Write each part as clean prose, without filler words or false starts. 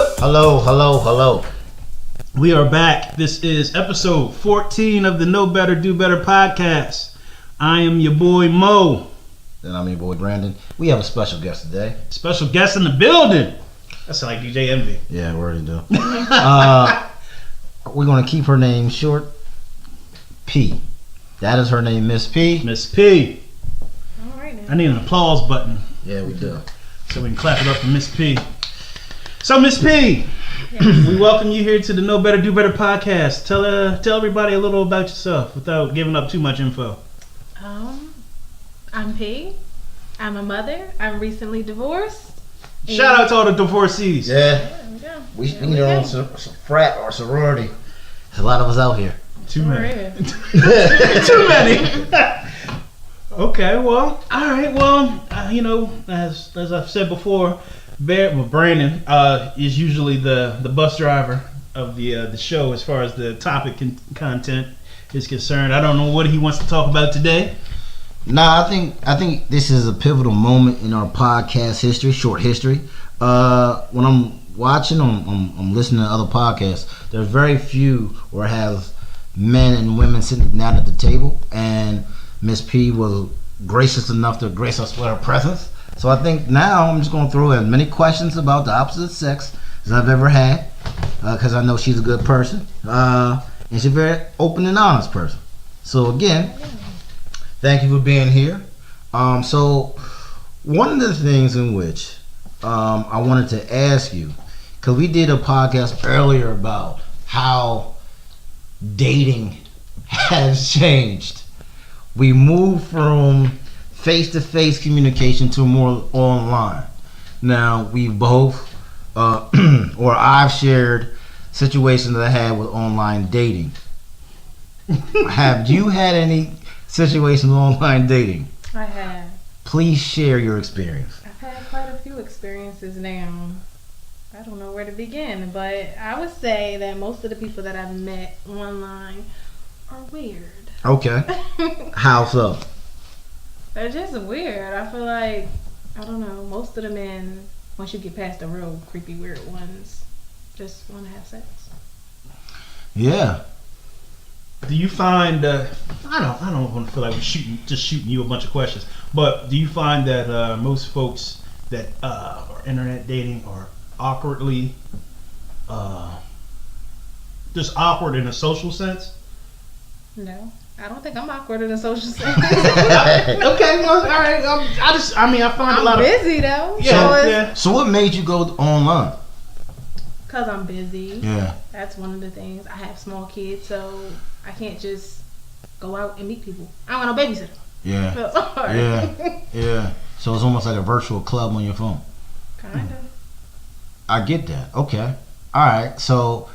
Hello. We are back. This is episode 14 of the Know Better, Do Better podcast. I am your boy Mo. And I'm your boy Brandon. We have a special guest today. Special guest in the building. That sounds like DJ Envy. Yeah, we already do. We're going to keep her name short. P. That is her name, Miss P. Miss P. All right now. I need an applause button. Yeah, we do. So we can clap it up for Miss P. So Miss P, we welcome you here to the Know Better, Do Better podcast. Tell everybody a little about yourself without giving up too much info. I'm P. I'm a mother. I'm recently divorced. Shout out to all the divorcees. Yeah. We need our own frat or sorority. There's a lot of us out here. Too many. Too many. Okay, well, all right. Well, as I've said before, Brandon is usually the bus driver of the show as far as the topic content is concerned. I don't know what he wants to talk about today. Nah, I think this is a pivotal moment in our podcast history, short history. When I'm watching, I'm listening to other podcasts. There's very few where I have men and women sitting down at the table, and Miss P was gracious enough to grace us with her presence. So I think now I'm just going to throw as many questions about the opposite sex as I've ever had, because I know she's a good person, and she's a very open and honest person. So again, thank you for being here. So one of the things in which I wanted to ask you, because we did a podcast earlier about how dating has changed. We moved from face-to-face communication to more online. Now, we both, or I've shared situations that I had with online dating. Have you had any situations with online dating? I have. Please share your experience. I've had quite a few experiences now. I don't know where to begin, but I would say that most of the people that I've met online are weird. Okay. How so? They're just weird. I feel like, I don't know, most of the men, once you get past the real creepy, weird ones, just want to have sex. Yeah. Do you find I don't want to feel like we're shooting you a bunch of questions, but do you find that most folks that are internet dating are awkwardly just awkward in a social sense? No, I don't think I'm awkward in a social sense. Okay, well, all right. I find a lot I'm busy though. Yeah. So what made you go online? Because I'm busy. Yeah. That's one of the things. I have small kids, so I can't just go out and meet people. I don't want no babysitter. Yeah. So it's hard. Yeah. So it's almost like a virtual club on your phone. Kinda. I get that. Okay. All right. So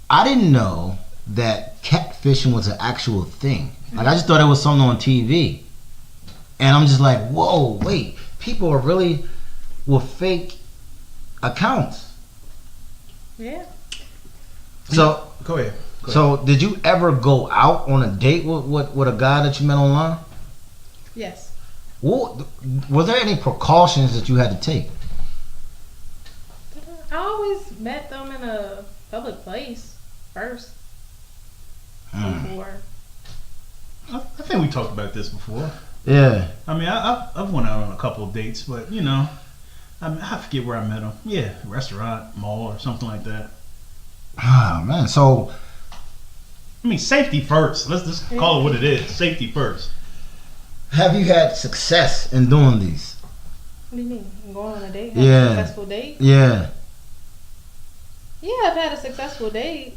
I didn't know that catfishing was an actual thing. Like, I just thought it was something on TV. And I'm just like, whoa, wait. People are really with fake accounts. Yeah. So Go ahead. So did you ever go out on a date with a guy that you met online? Yes. Was there any precautions that you had to take? I always met them in a public place first. Before. I think we talked about this before. Yeah. I mean, I've went out on a couple of dates, but I forget where I met them. Yeah, restaurant, mall, or something like that. Ah, man. So, I mean, safety first. Let's just call it what it is. Safety first. have you had success in doing these? What do you mean? Going on a date? Yeah. A successful date? Yeah. Yeah, I've had a successful date.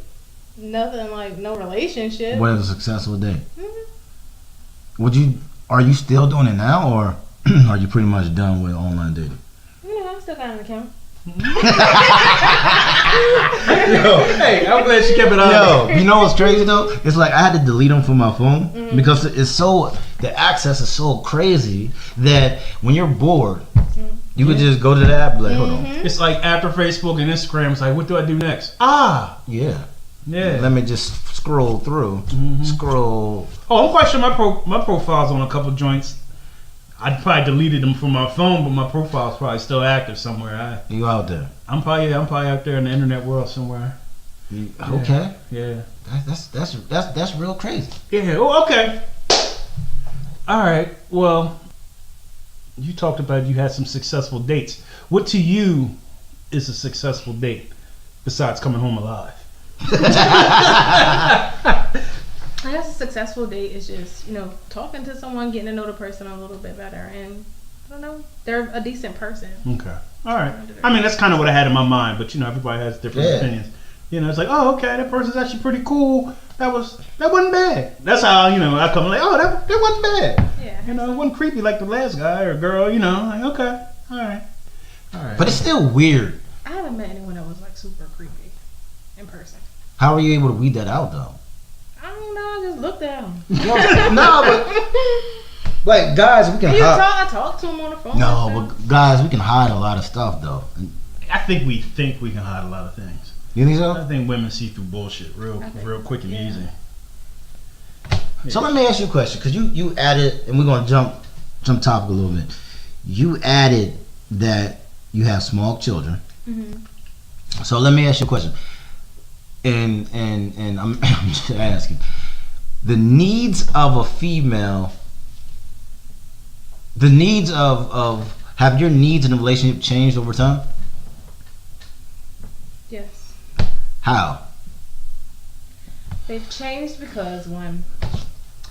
Nothing like no relationship. What is a successful date? Mm-hmm. Are you still doing it now, or are you pretty much done with online dating? Yeah, I still got an account. Hey, I'm glad she kept it on. Yo, you know what's crazy though? It's like I had to delete them from my phone because the access is so crazy that when you're bored, you could just go to the app and be like, hold on. It's like after Facebook and Instagram, it's like, what do I do next? Yeah. Yeah. Let me just scroll through. Scroll. Oh, I'm quite sure my profile's on a couple joints. I probably deleted them from my phone, but my profile's probably still active somewhere. You out there? I'm probably out there in the internet world somewhere. Okay. Yeah. That's real crazy. Yeah. Oh, okay. All right. Well, you talked about you had some successful dates. What to you is a successful date besides coming home alive? I guess a successful date is just, talking to someone, getting to know the person a little bit better, and I don't know, they're a decent person. Okay. All right. I mean, that's kind of what I had in my mind, but everybody has different opinions. It's like, oh, okay, that person's actually pretty cool. That wasn't bad. That's how I come like, oh, that wasn't bad. Yeah. It wasn't creepy like the last guy or girl. Like, okay, all right. But it's still weird. I haven't met anyone that was like super creepy in person. How are you able to weed that out though? I don't know. I just looked at them. No, but like guys, we can hide. I talked to them on the phone. No, but guys, we can hide a lot of stuff though. I think we can hide a lot of things. You think so? I think women see through bullshit real quick and easy. Yeah. So let me ask you a question, because you added, and we're gonna jump topic a little bit. You added that you have small children. Mm-hmm. So let me ask you a question, and I'm just asking the needs of a female. The needs of have your needs in a relationship changed over time? Yes. How? They've changed because one,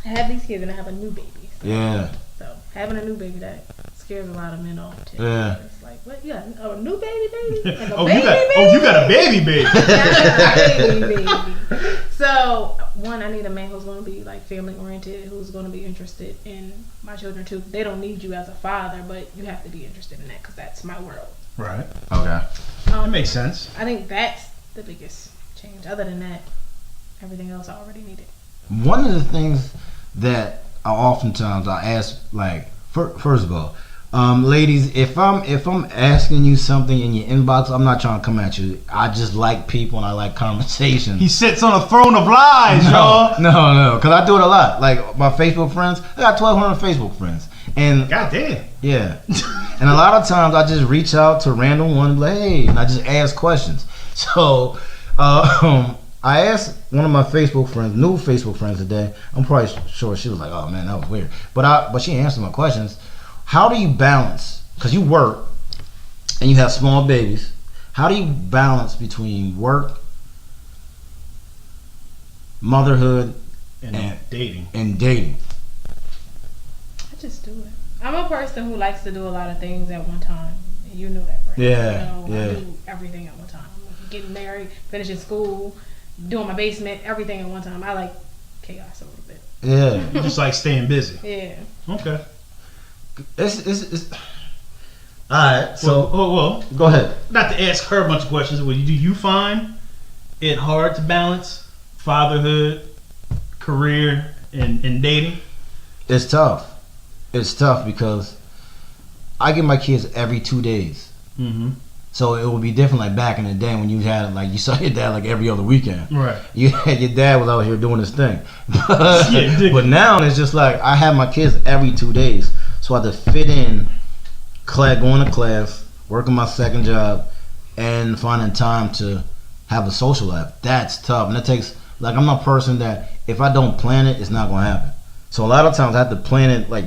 I have these kids and I have a new baby. So having a new baby, that scares a lot of men off too. Yeah. It's like, what? You got a new baby? Like a you got a baby. Yeah, I got a baby. So one, I need a man who's going to be like family oriented, who's going to be interested in my children too. They don't need you as a father, but you have to be interested in that because that's my world. Right. Okay. That makes sense. I think that's the biggest change. Other than that, everything else I already needed. One of the things that I ask, like, first of all, ladies, if I'm asking you something in your inbox, I'm not trying to come at you. I just like people and I like conversation. He sits on a throne of lies, y'all. No, because I do it a lot. Like my Facebook friends, I got 1,200 Facebook friends, and goddamn, yeah. And a lot of times I just reach out to random ones, like, hey, and I just ask questions. So I asked one of my Facebook friends, new Facebook friends today. I'm probably sure she was like, oh man, that was weird. But she answered my questions. How do you balance, because you work and you have small babies, how do you balance between work, motherhood, and dating? I just do it. I'm a person who likes to do a lot of things at one time. You know that, right? Yeah. I do everything at one time. Getting married, finishing school, doing my basement, everything at one time. I like chaos a little bit. Yeah. You just like staying busy. Yeah. Okay. It's all right. So well, go ahead. Not to ask her a bunch of questions. Well, do you find it hard to balance fatherhood, career, and dating? It's tough. It's tough because I get my kids every 2 days. Mm-hmm. So it would be different like back in the day when you had like you saw your dad like every other weekend. Right. Your dad was out here doing his thing. But now it's just like I have my kids every 2 days. So I have to fit in going to class, working my second job, and finding time to have a social life. That's tough. And it takes, like, I'm not a person that if I don't plan it, it's not going to happen. So a lot of times I have to plan it like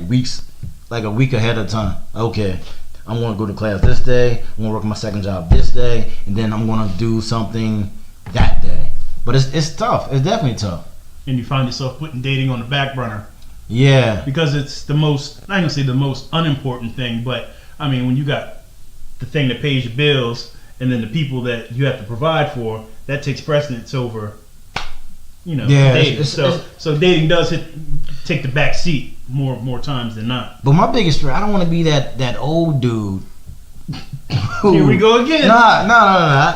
a week ahead of time. Okay, I'm going to go to class this day, I'm going to work my second job this day, and then I'm going to do something that day. But it's tough. It's definitely tough. And you find yourself putting dating on the back burner. Yeah. Because it's the most, I'm not going to say the most unimportant thing, but I mean, when you got the thing that pays your bills and then the people that you have to provide for, that takes precedence over, dating. So dating does take the back seat more times than not. But my biggest fear, I don't want to be that old dude. Here we go again. Nah.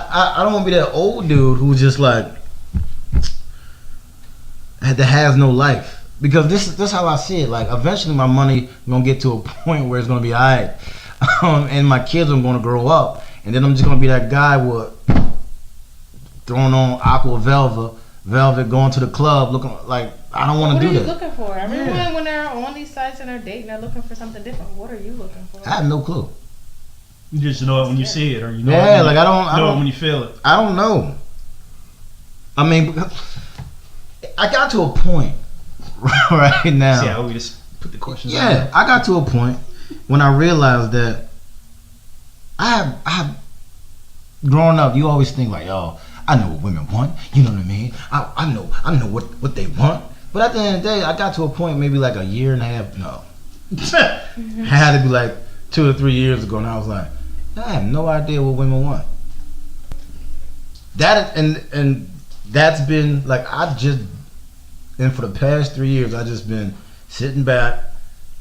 I don't want to be that old dude who's just like that has no life. Because this is how I see it. Like eventually, my money gonna get to a point where it's gonna be alright, and my kids are gonna grow up, and then I'm just gonna be that guy with throwing on Aqua Velva, velvet, going to the club, looking like I don't want to do What are you that. looking for? Everyone, when they're on these sites and they're dating, they're looking for something different. What are you looking for? I have no clue. You just know it when you see it, or you know Yeah, it when like you, I don't know it when you feel it. I don't know. I mean, because I got to a point right now. See how we just put the questions. Yeah, I got to a point when I realized that I have growing up. You always think like, oh, I know what women want. You know what I mean? I know what they want. But at the end of the day, I got to a point maybe like a year and a half. No, it had to be like 2 or 3 years ago, and I was like, I have no idea what women want. That and that's been like and for the past 3 years, I just been sitting back,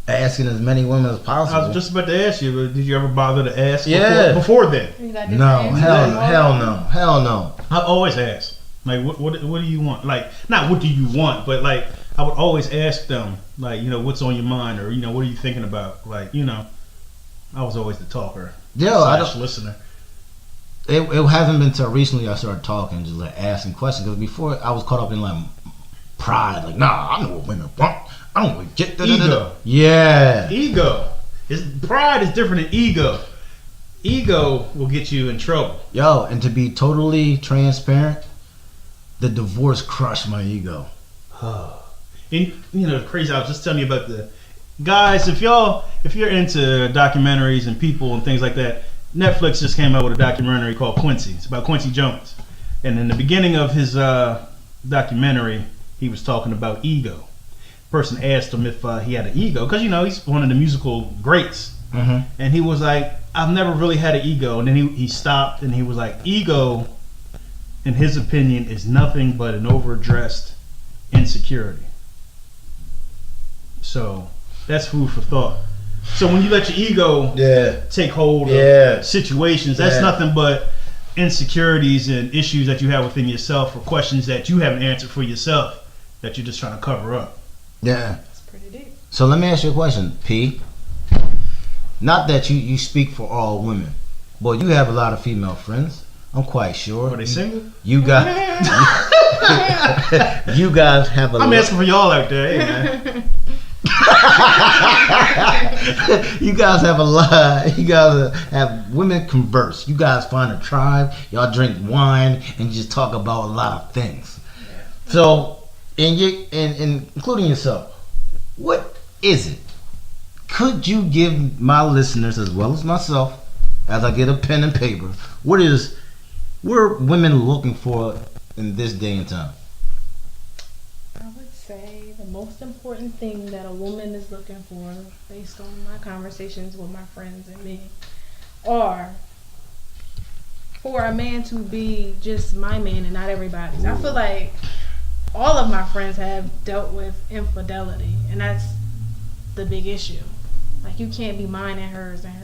asking as many women as possible. I was just about to ask you, but did you ever bother to ask Yeah. before then? You got different No, answers? hell no. I always ask, like, what do you want? Like, not what do you want, but like, I would always ask them, like, you know, what's on your mind, or you know, what are you thinking about? Like, you know, I was always the talker, / listener. It hasn't been until recently I started talking, just like asking questions. Because before I was caught up in like pride, like, nah, I know what women want. I don't really get that. Ego. Yeah. Ego. Pride is different than ego. Ego will get you in trouble. Yo, and to be totally transparent, the divorce crushed my ego. And you know, crazy. I was just telling you about the guys. If you're into documentaries and people and things like that, Netflix just came out with a documentary called Quincy. It's about Quincy Jones, and in the beginning of his documentary, he was talking about ego. Person asked him if he had an ego, because you know he's one of the musical greats, and he was like, "I've never really had an ego." And then he stopped and he was like, "Ego, in his opinion, is nothing but an overdressed insecurity." So that's food for thought. So when you let your ego take hold of situations, that's nothing but insecurities and issues that you have within yourself, or questions that you haven't answered for yourself that you're just trying to cover up. Yeah. That's pretty deep. So let me ask you a question, P. Not that you speak for all women, but you have a lot of female friends. I'm quite sure. Are they single? You guys, you guys have a. I'm asking for y'all out there, hey man. You guys have a lot. You guys have women converse. You guys find a tribe. Y'all drink wine and you just talk about a lot of things. So, and including yourself, what is it? Could you give my listeners as well as myself, as I get a pen and paper, what are women looking for in this day and time? I would say the most important thing that a woman is looking for, based on my conversations with my friends and me, are for a man to be just my man and not everybody's. I feel like all of my friends have dealt with infidelity, and that's the big issue. Like, you can't be mine and hers and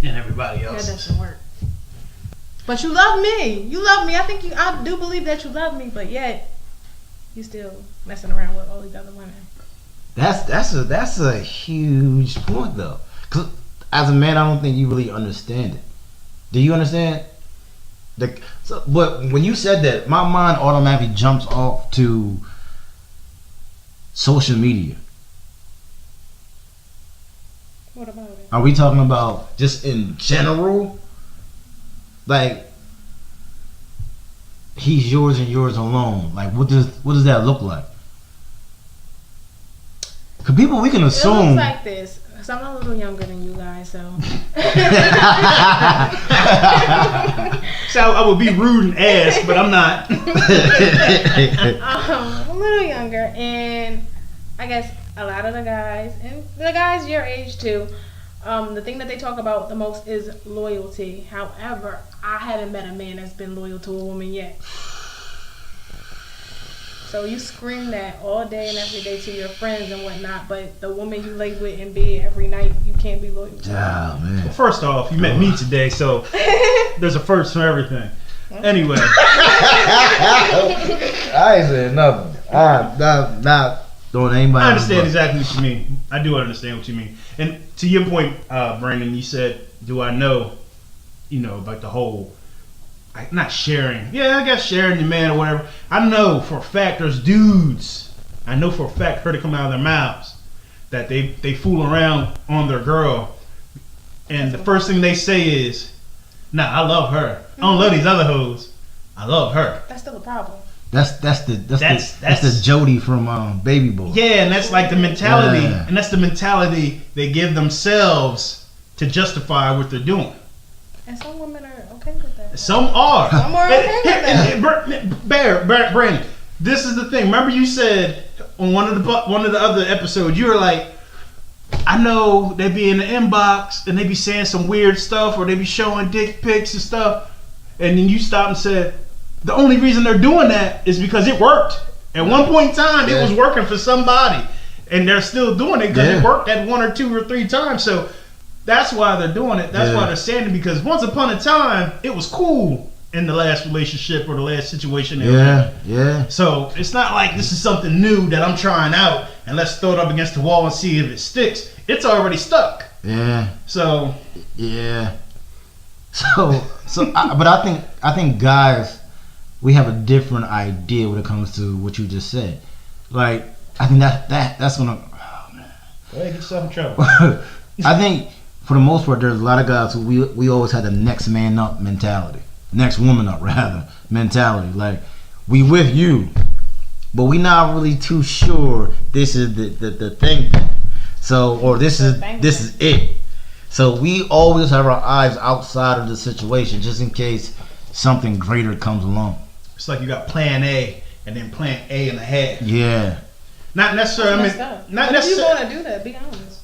everybody else. that doesn't work. But you love me. You love me. I do believe that you love me, but yet you still messing around with all these other women. That's a huge point though. 'Cause as a man, I don't think you really understand it. Do you understand? But when you said that, my mind automatically jumps off to social media. What about it? Are we talking about just in general? Like, he's yours and yours alone. Like, what does that look like? Cause people, we can It assume. looks like this. So I'm a little younger than you guys, so. So I would be rude and ask, but I'm not. I'm a little younger, and I guess a lot of the guys, and the guys your age too, the thing that they talk about the most is loyalty. However, I haven't met a man that's been loyal to a woman yet. So you scream that all day and every day to your friends and whatnot, but the woman you lay with in bed every night, you can't be loyal to. Ah, man. Well, first off, you met me today, so there's a first for everything. Anyway. I ain't saying nothing. I'm not throwing anybody. I understand exactly what you mean. I do understand what you mean. And to your point, Brandon, you said, do I know, about the whole like not sharing. Yeah, I guess sharing your man or whatever. I know for a fact there's dudes. I know for a fact heard it come out of their mouths that they fool around on their girl, and the first thing they say is, "Nah, I love her. I don't love these other hoes. I love her." That's still a problem. That's the Jody from Baby Boy. Yeah, and that's like the mentality, Yeah. and that's the mentality they give themselves to justify what they're doing. And some women are okay with that. Some are. Some are okay with that. Brandon, this is the thing. Remember you said on one of the other episodes, you were like, I know they be in the inbox and they be saying some weird stuff or they be showing dick pics and stuff, and then you stopped and said the only reason they're doing that is because it worked. At one point in time, it was working for somebody, and they're still doing it because it worked at 1 or 2 or 3 times. So that's why they're doing it. That's why they're saying it, because once upon a time, it was cool in the last relationship or the last situation. Yeah. So it's not like this is something new that I'm trying out and let's throw it up against the wall and see if it sticks. It's already stuck. Yeah. So yeah. But I think guys, we have a different idea when it comes to what you just said. Like, I think that's gonna. Oh man. Go ahead, get yourself in trouble. I think for the most part, there's a lot of guys who we always had the next man up mentality, next woman up rather mentality. Like, we with you, but we not really too sure this is the thing. So, or this is it. So we always have our eyes outside of the situation, just in case something greater comes along. It's like you got plan A and then plan A and a half. Yeah. Not necessarily. Not If you necessarily. want to do that, be honest.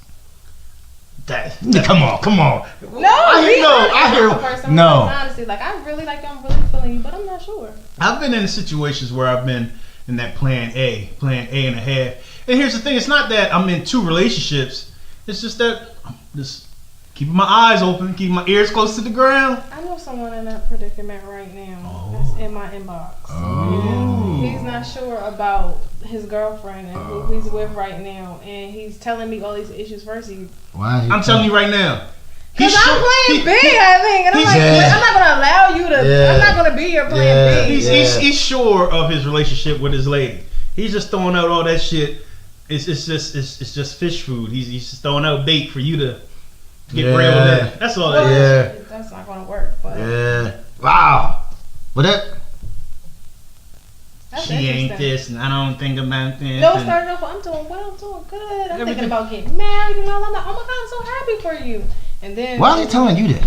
Come on. No, I hear. Person, No. Honestly, like I really like you, I'm really feeling you, but I'm not sure. I've been in situations where I've been in that plan A and a half. And here's the thing: it's not that I'm in 2 relationships. It's just that I'm just keeping my eyes open, keeping my ears close to the ground. I know someone in that predicament right now. That's in my inbox. Oh. And he's not sure about his girlfriend and who he's with right now, and he's telling me all these issues first. Why? I'm telling you right now. Because I'm playing B, I think, and I'm like, I'm not gonna allow you to. I'm not gonna be your plan B. He's sure of his relationship with his lady. He's just throwing out all that shit. It's just fish food. He's just throwing out bait for you to get reeled in. That's all that is. That's not gonna work. But wow. But that's she ain't this, and I don't think about this. No, started off. I'm doing well. I'm doing good. I'm thinking about getting married and all. I'm like, oh my god, I'm so happy for you. And then why are they telling you that?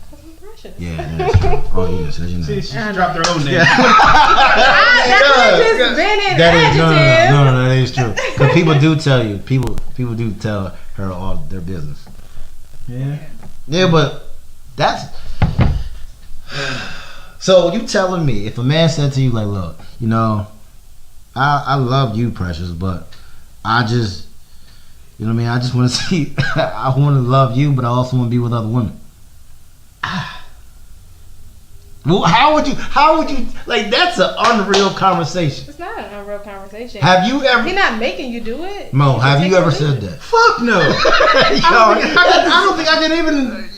Because I'm precious. Yeah, that's true. Oh, yeah, so you know. See, she dropped her own name. That's just been an adjective. No, that is true. Because people do tell you, people do tell her all their business. Yeah, but that's. So you telling me if a man said to you like, look, you know, I love you, Precious, but I just, you know what I mean? I just want to see, I want to love you, but I also want to be with other women. Well, how would you, like, that's an unreal conversation. It's not an unreal conversation. Have you ever? He's not making you do it. Mo, have you ever said that? Fuck no. I don't think I can even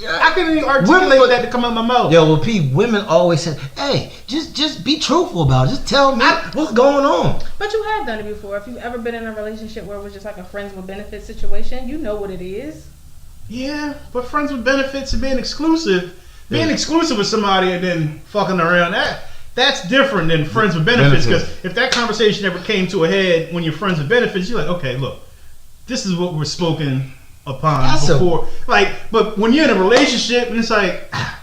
articulate that to come out my mouth. Yo, well, Pete, women always said, hey, just be truthful about it. Just tell me what's going on. But you have done it before. If you've ever been in a relationship where it was just like a friends with benefits situation, you know what it is. Yeah, but friends with benefits and being exclusive. Being exclusive with somebody and then fucking around, that's different than friends with benefits. Because if that conversation ever came to a head when you're friends with benefits, you're like, okay, look, this is what we're spoken upon before. But when you're in a relationship and it's like I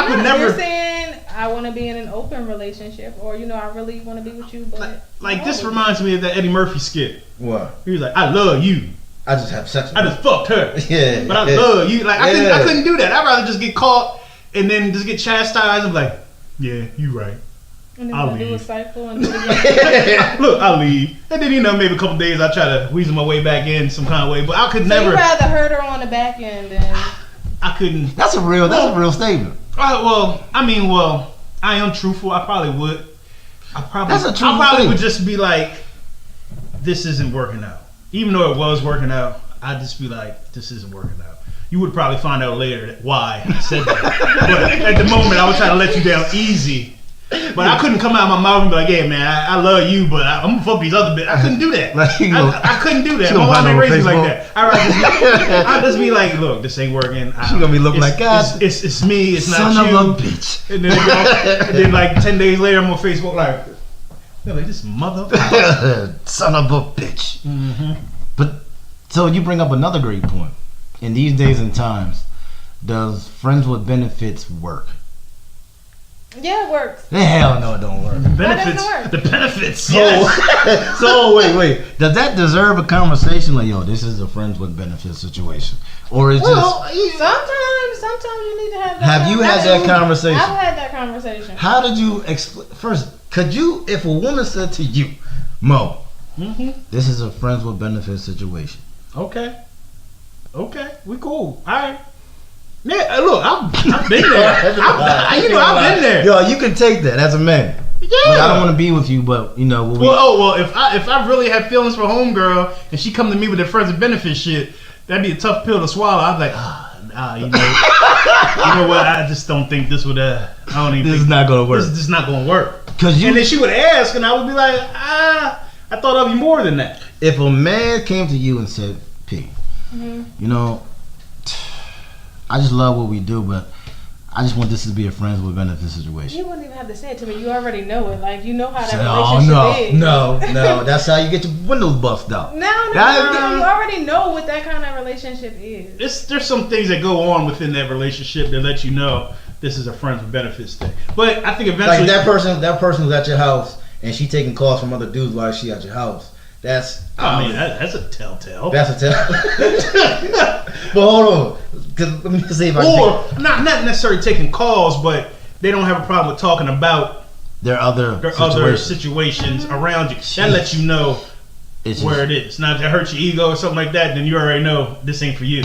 could never. You're saying I want to be in an open relationship, or I really want to be with you, but this reminds me of that Eddie Murphy skit. What? He was like, I love you. I just have sex with I just fucked her. Yeah. But I love you. I couldn't do that. I'd rather just get caught and then just get chastised and be like, yeah, you right. And then I'll do a leave. cycle and do it again. Look, I'll leave. And then, maybe a couple days I try to weasel my way back in some kind of way. But I could never. You'd rather hurt her on the back end than. I couldn't. That's a real statement. I am truthful. I probably would. That's a truthful I probably thing. would just be like, this isn't working out. Even though it was working out, I'd just be like, this isn't working out. you would probably find out later why I said that. But at the moment, I was trying to let you down easy. But I couldn't come out of my mouth and be like, "Yeah, man, I love you, but I'm gonna fuck these other bitches." I couldn't do that. Like, you know, I couldn't do that. she My gonna mom find ain't on raised me like Facebook. that. I'd just be like, "Look, this ain't working." She gonna be looking like, God, it's me. It's son not of you. a bitch. And then like 10 days later, I'm on Facebook like, they're like, this motherfucker. Son of a bitch. Mm-hmm. But so you bring up another great point. In these days and times, does friends with benefits work? Yeah, it works. Hell no, it don't work. Benefits. Why doesn't it work? The benefits. So, Yes. so wait. Does that deserve a conversation? Like, yo, this is a friends with benefits situation, or is Sometimes you need to have that. Have you had that conversation? I've had that conversation. How did you explain? First, could you, if a woman said to you, Mo, Mm-hmm. this is a friends with benefits situation. Okay, we cool. All right. Yeah, look, I've been there. I've been there. Yo, you can take that as a man. Yeah. Like, I don't want to be with you, but you know. Well, if I really had feelings for homegirl and she come to me with the friends with benefits shit, that'd be a tough pill to swallow. I'd be like, you know what? I just don't think this would. I don't even. This think is not gonna work. This is not gonna work. Cause you, And then she would ask, and I would be like, I thought of you more than that. if a man came to you and said, P, you know, I just love what we do, but I just want this to be a friends with benefits situation. You wouldn't even have to say it to me. You already know it. Like, you know how that Say, relationship is. no. That's how you get your windows bust out. No. You already know what that kind of relationship is. There's some things that go on within that relationship that let you know this is a friends with benefits thing. But I think eventually, Like that person who's at your house and she taking calls from other dudes while she at your house. That's that's a telltale. That's a tell. But hold on, because let me see if I Or can not necessarily taking calls, but they don't have a problem with talking about their other situations around you. That lets you know it's where it is. Now, if it hurts your ego or something like that, then you already know this ain't for you.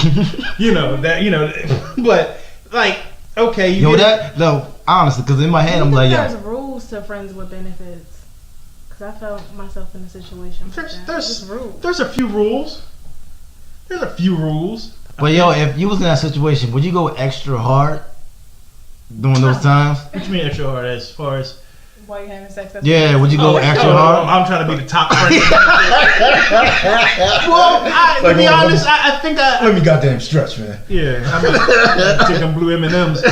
But like, okay, honestly, because in my head I'm like, there's yeah, rules to friends with benefits. Because I felt myself in a situation like that. There's rules. There's a few rules. but yo, if you was in that situation, would you go extra hard during those times? What you mean extra hard as far as? While you're having sex. Yeah, would you go extra hard? I'm trying to be the top friend. Well, to be honest, I think Let me goddamn stretch, man. Yeah, I'm gonna take them blue M&Ms.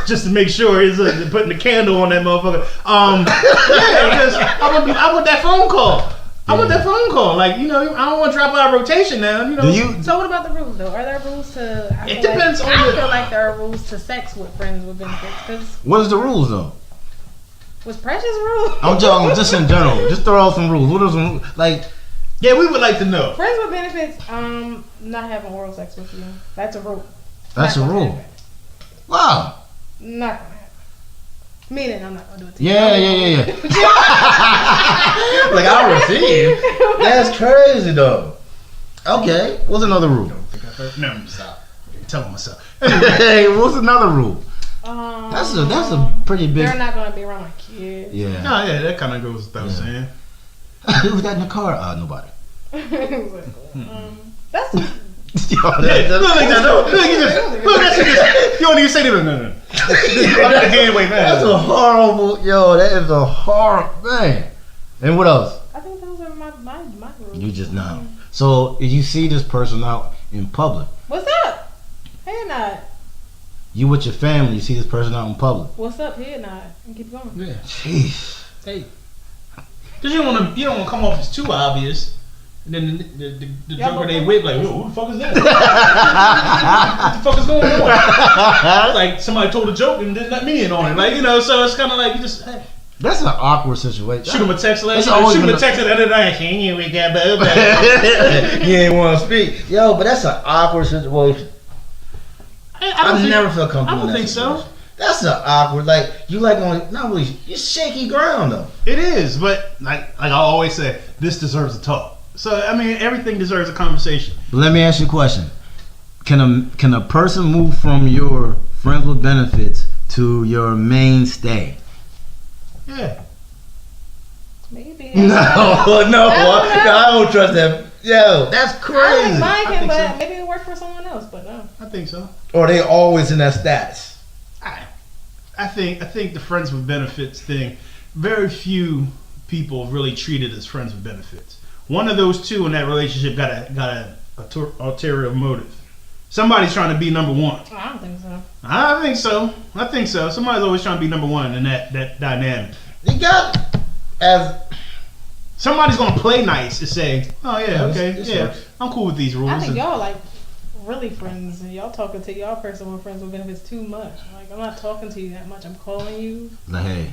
Just to make sure he's putting the candle on that motherfucker. Yeah, because I want that phone call. I want that phone call. Like, I don't want to drop out of rotation now. So what about the rules though? Are there rules to? It depends on. I feel like there are rules to sex with friends with benefits. Cause what is the rules though? was Precious rules? I'm talking just in general. Just throw out some rules. What are some like? Yeah, we would like to know. Friends with benefits, not having oral sex with you. That's a rule. That's a rule. Wow. Not gonna happen. Meaning I'm not gonna do it to you. Yeah. Like I refuse. That's crazy though. Okay, what's another rule? No, stop. Telling myself. Hey, what's another rule? That's a pretty big. They're not gonna be around my kids. Yeah. No, yeah, that kind of goes without saying. Who's that in the car? Nobody. That's Yo, Look, you don't even say that. No. That's a horrible. Yo, that is a horrible thing. And what else? I think those are my rules. You just know. So if you see this person out in public, What's up? Head nod. you with your family, you see this person out in public. What's up? Head nod. And keep going. Yeah. Jeez. Hey. Because you don't want to come off as too obvious. And then the joker they with like, who the fuck is that? What the fuck is going on? Like somebody told a joke and didn't let me in on it. Like, so it's kind of like you just That's an awkward situation. shoot him a text last That's night. always Shoot him a been text the other night. We got You ain't want to speak. Yo, but that's an awkward situation. I never felt comfortable. I don't in that think situation. so. That's an awkward. Like you like on not really. It's shaky ground though. It is, but like I always say, this deserves a talk. So I mean, everything deserves a conversation. But let me ask you a question: Can a person move from your friends with benefits to your mainstay? Yeah. Maybe. No, I don't trust that. Yo, that's I think crazy. mine I can, think but so. maybe it worked for someone else. But no. I think so. Or they always in that status. I think the friends with benefits thing. Very few people really treat it as friends with benefits. One of those two in that relationship got a ulterior motive. Somebody's trying to be number one. I don't think so. I think so. Somebody's always trying to be number one in that dynamic. You got as Somebody's gonna play nice and say, "Oh yeah, okay, this yeah, works. I'm cool with these rules." I think And- y'all like really friends, and y'all talking to y'all person with friends with benefits too much. Like I'm not talking to you that much. I'm calling you. like, hey,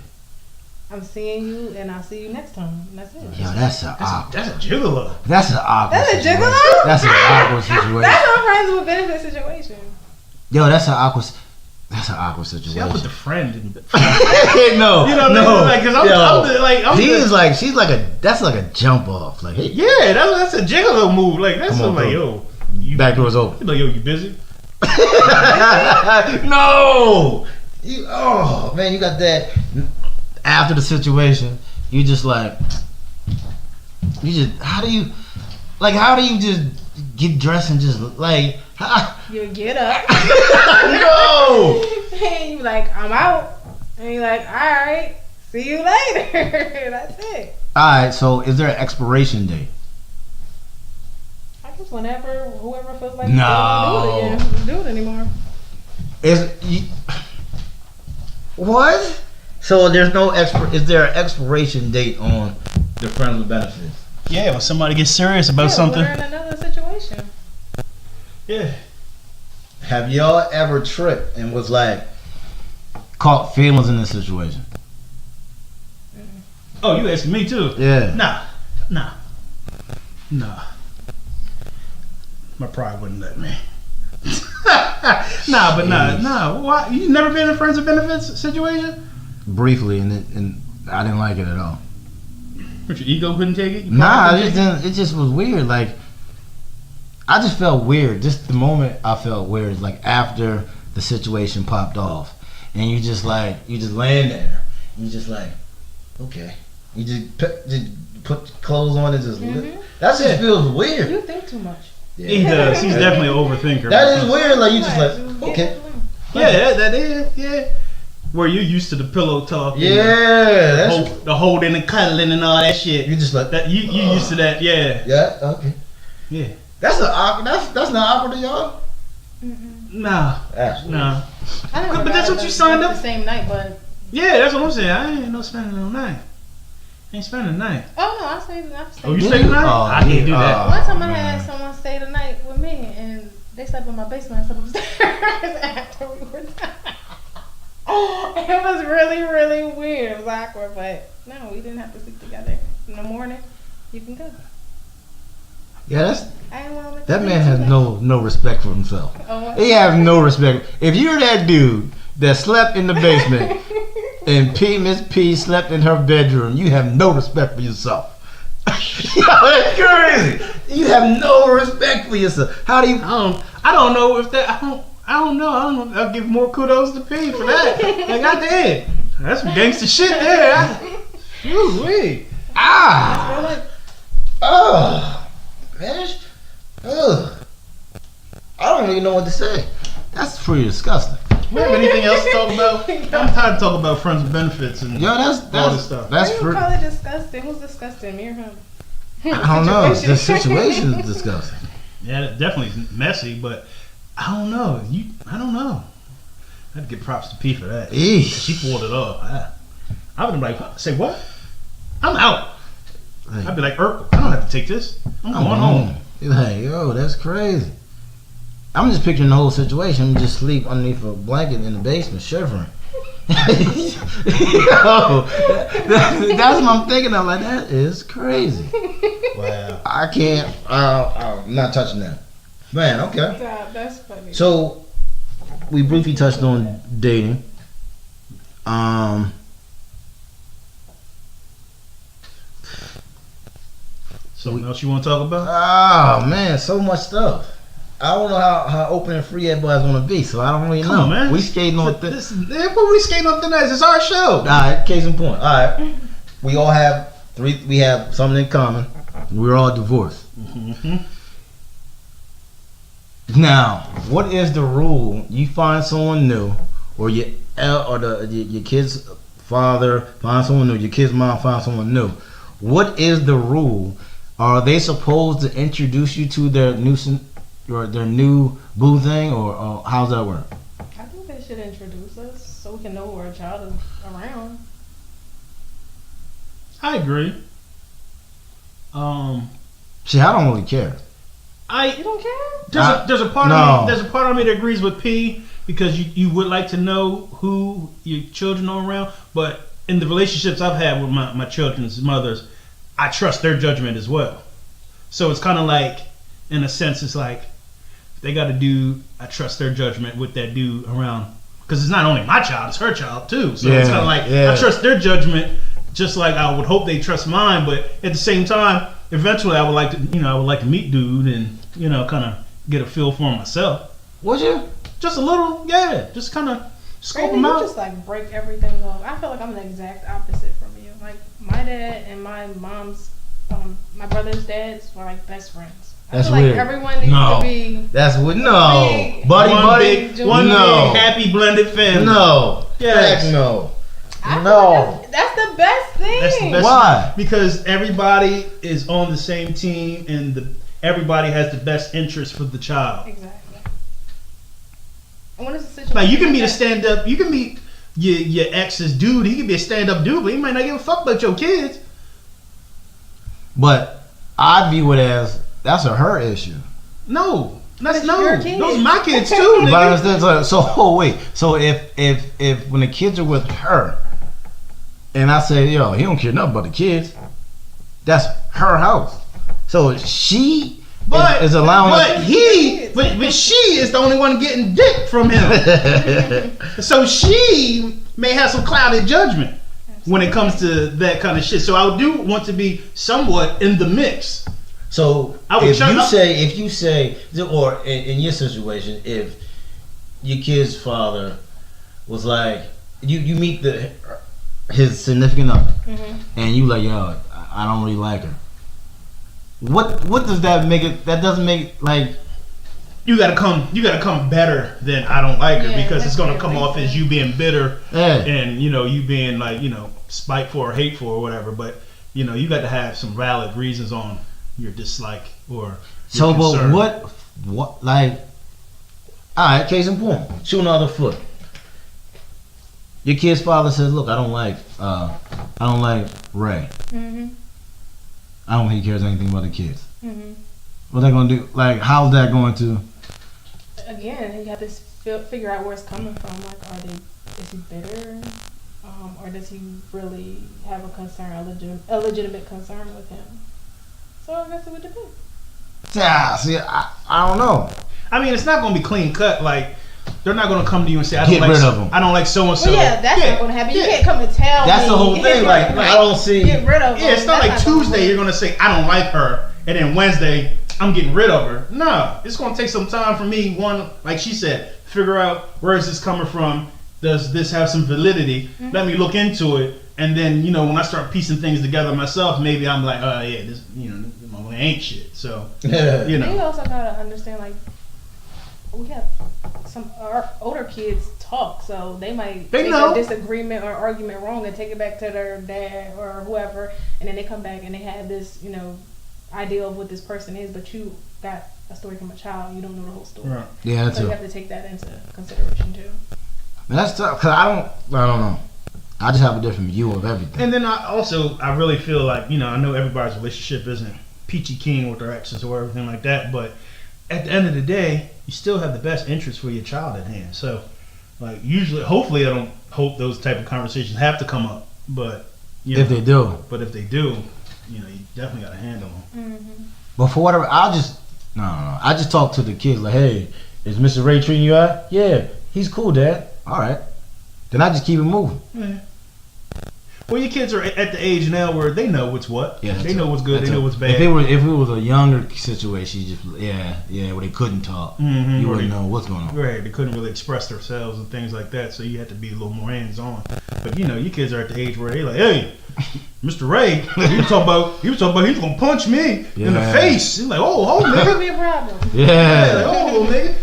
I'm seeing you, and I'll see you next time. And that's it. yo, that's an awkward. that's a gigolo. That's an awkward. That's a situation. gigolo? That's an awkward situation. That's a friends with benefits situation. Yo, that's an awkward. That's an awkward See, I situation. put the friend in. No, You know what I no. mean? Like, cause I'm she's the, like, she's like a. That's like a jump off. Like, hey, yeah, that's a gigolo move. Like that's Come on, like, bro. yo, you back door's open. like, yo, you busy? No, you. Oh man, you got that. After the situation, you just like. You just. How do you just get dressed and just like? You get up, No. and you be like, I'm out, and you're like, all right, see you later. That's it. All right. So, is there an expiration date? I guess whenever whoever feels like No. they don't do it again, do it anymore. What? So there's no Is there an expiration date on the friends with benefits? Yeah, when somebody gets serious about Yeah, something. we're in another situation. Yeah. Have y'all ever tripped and was like caught feelings in this situation? Oh, you asking me too? Yeah. Nah. My pride wouldn't let me. Nah. Why? You never been in a friends with benefits situation? Briefly, and I didn't like it at all. But your ego couldn't take it? Your Nah, pride it couldn't take just was weird. Like, I just felt weird. Just the moment I felt weird, like after the situation popped off, and you just laying there, you just like, okay, you just put clothes on and just that just feels weird. You think too much. He does. He's definitely an overthinker. That is weird. Like you just like, okay, Yeah, that is. Yeah. Where you're used to the pillow talk. And yeah, that's the holding and cuddling and all that shit. you just like That you used to that. Yeah. yeah, okay. Yeah. That's an awkward. That's not awkward to y'all. Nah. Absolutely. Nah. I never But that's got what you the- signed up the same night, but Yeah, that's what I'm saying. I ain't no spending no night. Ain't spending the night. oh no, I stayed. Oh, you stay the night? Oh, I can't do that. One time I man. had someone stay the night with me, and they slept in my basement and slept upstairs after we were done. It was really, really weird. It was awkward, but no, we didn't have to sleep together. In the morning, you can go. Yeah, I didn't want to make that you man feel has too no respect for himself. bad. Oh, He has no respect. If you're that dude that slept in the basement and Miss P slept in her bedroom, you have no respect for yourself. Yo, that's crazy. You have no respect for yourself. How do you? I don't know if that. I don't know. I'll give more kudos to P for that. Like I did. That's some gangster shit there. Wait. Ah. Oh. Man. Ugh. I don't even know what to say. That's pretty disgusting. We have anything else to talk about? I'm tired of talking about friends with benefits and Yo, all this stuff. Why that's you pretty. call it disgusting? Who's disgusting? Me or him? I don't know. The situation is disgusting. Yeah, that definitely is messy, but I don't know. I don't know. I'd give props to P for that. Eesh. She pulled it off. I would be like, say what? I'm out. Like, I'd be like, I don't have to take this. I'm going home. You're like, yo, that's crazy. I'm just picturing the whole situation. I'm just sleep underneath a blanket in the basement, shivering. Yo, that's what I'm thinking of. Like, that is crazy. Wow. I can't. I'm not touching that. Man, okay. God, that's funny. So, we briefly touched on dating. Something else you want to talk about? Oh man, so much stuff. I don't know how open and free everybody's gonna be, so I don't really Come know. on, man. We skating on What we skating on tonight? It's our show. Alright, case in point. Alright. We all have we have something in common. We're all divorced. Mm-hmm. Now, what is the rule? You find someone new, or your kid's father finds someone new, your kid's mom finds someone new. What is the rule? Are they supposed to introduce you to their new boo thing, or how's that work? I think they should introduce us so we can know where a child is around. I agree. See, I don't really care. You don't care? There's a part of me that agrees with P, because you would like to know who your children are around, but in the relationships I've had with my children's mothers, I trust their judgment as well. So it's kind of like, in a sense, it's like they got to do. I trust their judgment with that dude around, because it's not only my child, it's her child too. So it's kind of like I trust their judgment, just like I would hope they trust mine. But at the same time, eventually I would like to meet dude and kind of get a feel for him myself. Would you? Just a little, yeah. Just kind of scope Brandon, him you out. just like break everything off. I feel like I'm the exact opposite from you. Like my dad and my mom's, my brother's dads were like best friends. That's I feel weird. like everyone needs to be. That's weird. No, Big, buddy. Big No. happy blended family. No. Yes. Heck no. I feel No. like that's the best thing. That's the best. Why? Because everybody is on the same team, and everybody has the best interest for the child. Exactly. And when it's a situation Like you can like be the that- stand up. You can be your ex's dude. He can be a stand up dude, but he might not give a fuck about your kids. But I view it as that's a her issue. No, But that's it's no. your kids. Those are my kids too. But Nigga. understand, so if when the kids are with her, and I say, yo, he don't care nothing about the kids, that's her house. So she is allowing. But she is the only one getting dick from him. So she may have some clouded judgment when it comes to that kind of shit. So I do want to be somewhat in the mix. So I would shut up. if you say, or in your situation, if your kid's father was like, you meet his significant other, and you like, yo, I don't really like her. What does that make it? That doesn't make it like. You gotta come better than I don't like her, Yeah, because it's that's gonna what come it off makes as you being bitter Yeah. and you being like spiteful or hateful or whatever. But you got to have some valid reasons on your dislike or your So, concern. but what like? All right, case in point, shoot another foot. Your kid's father says, "Look, I don't like Ray. I don't think he cares anything about the kids. What they gonna do? Like, how's that going to?" Again, you have to figure out where it's coming from. Like, is he bitter, or does he really have a concern, a legitimate concern with him? So I guess it would depend. Yeah, see, I don't know. I mean, it's not gonna be clean cut. Like they're not gonna come to you and say, "I Get don't like rid of him. I don't like so and so." Well, yeah, that's not going to happen. You yeah. can't come and tell That's me. the whole thing. Like, I don't see. Get rid of him. Yeah, it's not That's like gonna Tuesday work. you're gonna say, "I don't like her," and then Wednesday I'm getting rid of her. No, it's gonna take some time for me. One, like she said, figure out where is this coming from. Does this have some validity? Let me look into it, and then when I start piecing things together myself, maybe I'm like, "Oh yeah, this this ain't shit." So You also gotta understand, like, we have some our older kids talk, so they might They take know. a disagreement or argument wrong and take it back to their dad or whoever, and then they come back and they have this, idea of what this person is, but you got a story from a child, you don't know the whole story. Right. Yeah, that's So you it. have to take that into consideration too. Man, that's tough because I don't know. I just have a different view of everything. And then I really feel like, I know everybody's relationship isn't peachy keen with their exes or everything like that, but at the end of the day, you still have the best interest for your child at hand. So, like, hopefully I don't hope those type of conversations have to come up, but If they do, but if they do, you definitely got to handle them. but for whatever, I just talk to the kids like, hey, is Mr. Ray treating you right? Yeah, he's cool, Dad. All right, then I just keep it moving. Yeah. Well, your kids are at the age now where they know what's what. Yeah, they know what's good. They know what's bad. If it was a younger situation, you just where they couldn't talk, you wouldn't know what's going on. Right, they couldn't really express themselves and things like that. So you had to be a little more hands on. But you know, your kids are at the age where they like, hey, Mr. Ray, he was talking about he's gonna punch me in the face. He's like, oh, That could nigga. be a problem. Yeah. Like, oh, nigga.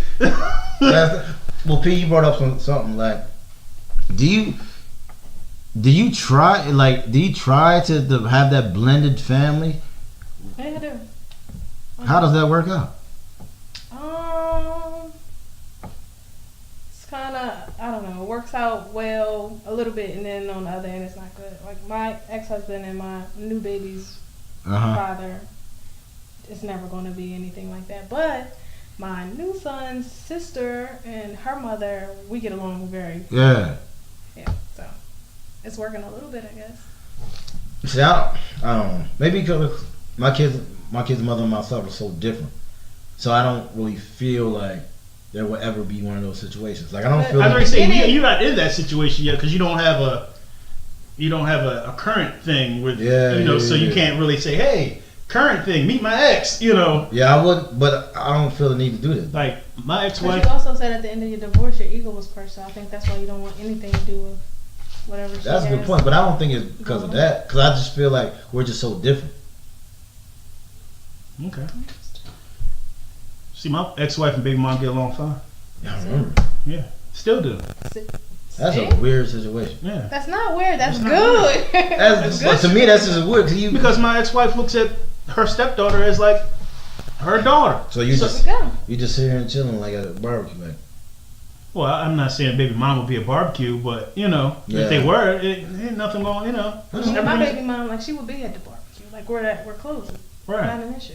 Well, P, you brought up something like, do you try to have that blended family? Yeah, I do. How does that work out? It's kind of, I don't know, it works out well a little bit, and then on the other end, it's not good. Like my ex-husband and my new baby's father, it's never going to be anything like that. But my new son's sister and her mother, we get along very Yeah. so it's working a little bit, I guess. See, I don't know. Maybe because my kids' mother and myself are so different, so I don't really feel like there will ever be one of those situations. Like I don't feel. I was like, saying you're not in that situation yet because you don't have a current thing with so you can't really say, hey, current thing, meet my ex, Yeah, I would, but I don't feel the need to do that. Like my But ex-wife. you also said at the end of your divorce, your ego was crushed. So I think that's why you don't want anything to do with whatever. That's a good point, but I don't think it's because of that. Because I just feel like we're just so different. Okay. See, my ex-wife and baby mom get along fine. Yeah, I remember. Yeah, still do. That's a weird situation. Yeah. That's not weird. That's That's not good. That's good. to me, that's just weird Because my ex-wife looks at her stepdaughter as like her daughter. So you just sit here and chilling like at a barbecue, man. Well, I'm not saying baby mom would be a barbecue, but if they were, it ain't nothing wrong. And my baby mom, like she would be at the barbecue. Like we're close. Right. Not an issue.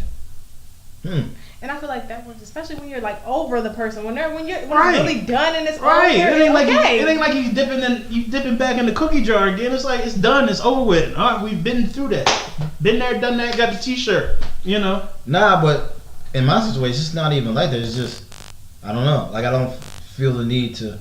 And I feel like that works, especially when you're like over the person. When you're it's really done and it's right. over. It ain't like okay. it ain't like you dipping back in the cookie jar again. It's like it's done. It's over with. All right, we've been through that. Been there, done that. Got the T-shirt. Nah, but in my situation, it's not even like that. It's just I don't know. Like I don't feel the need to.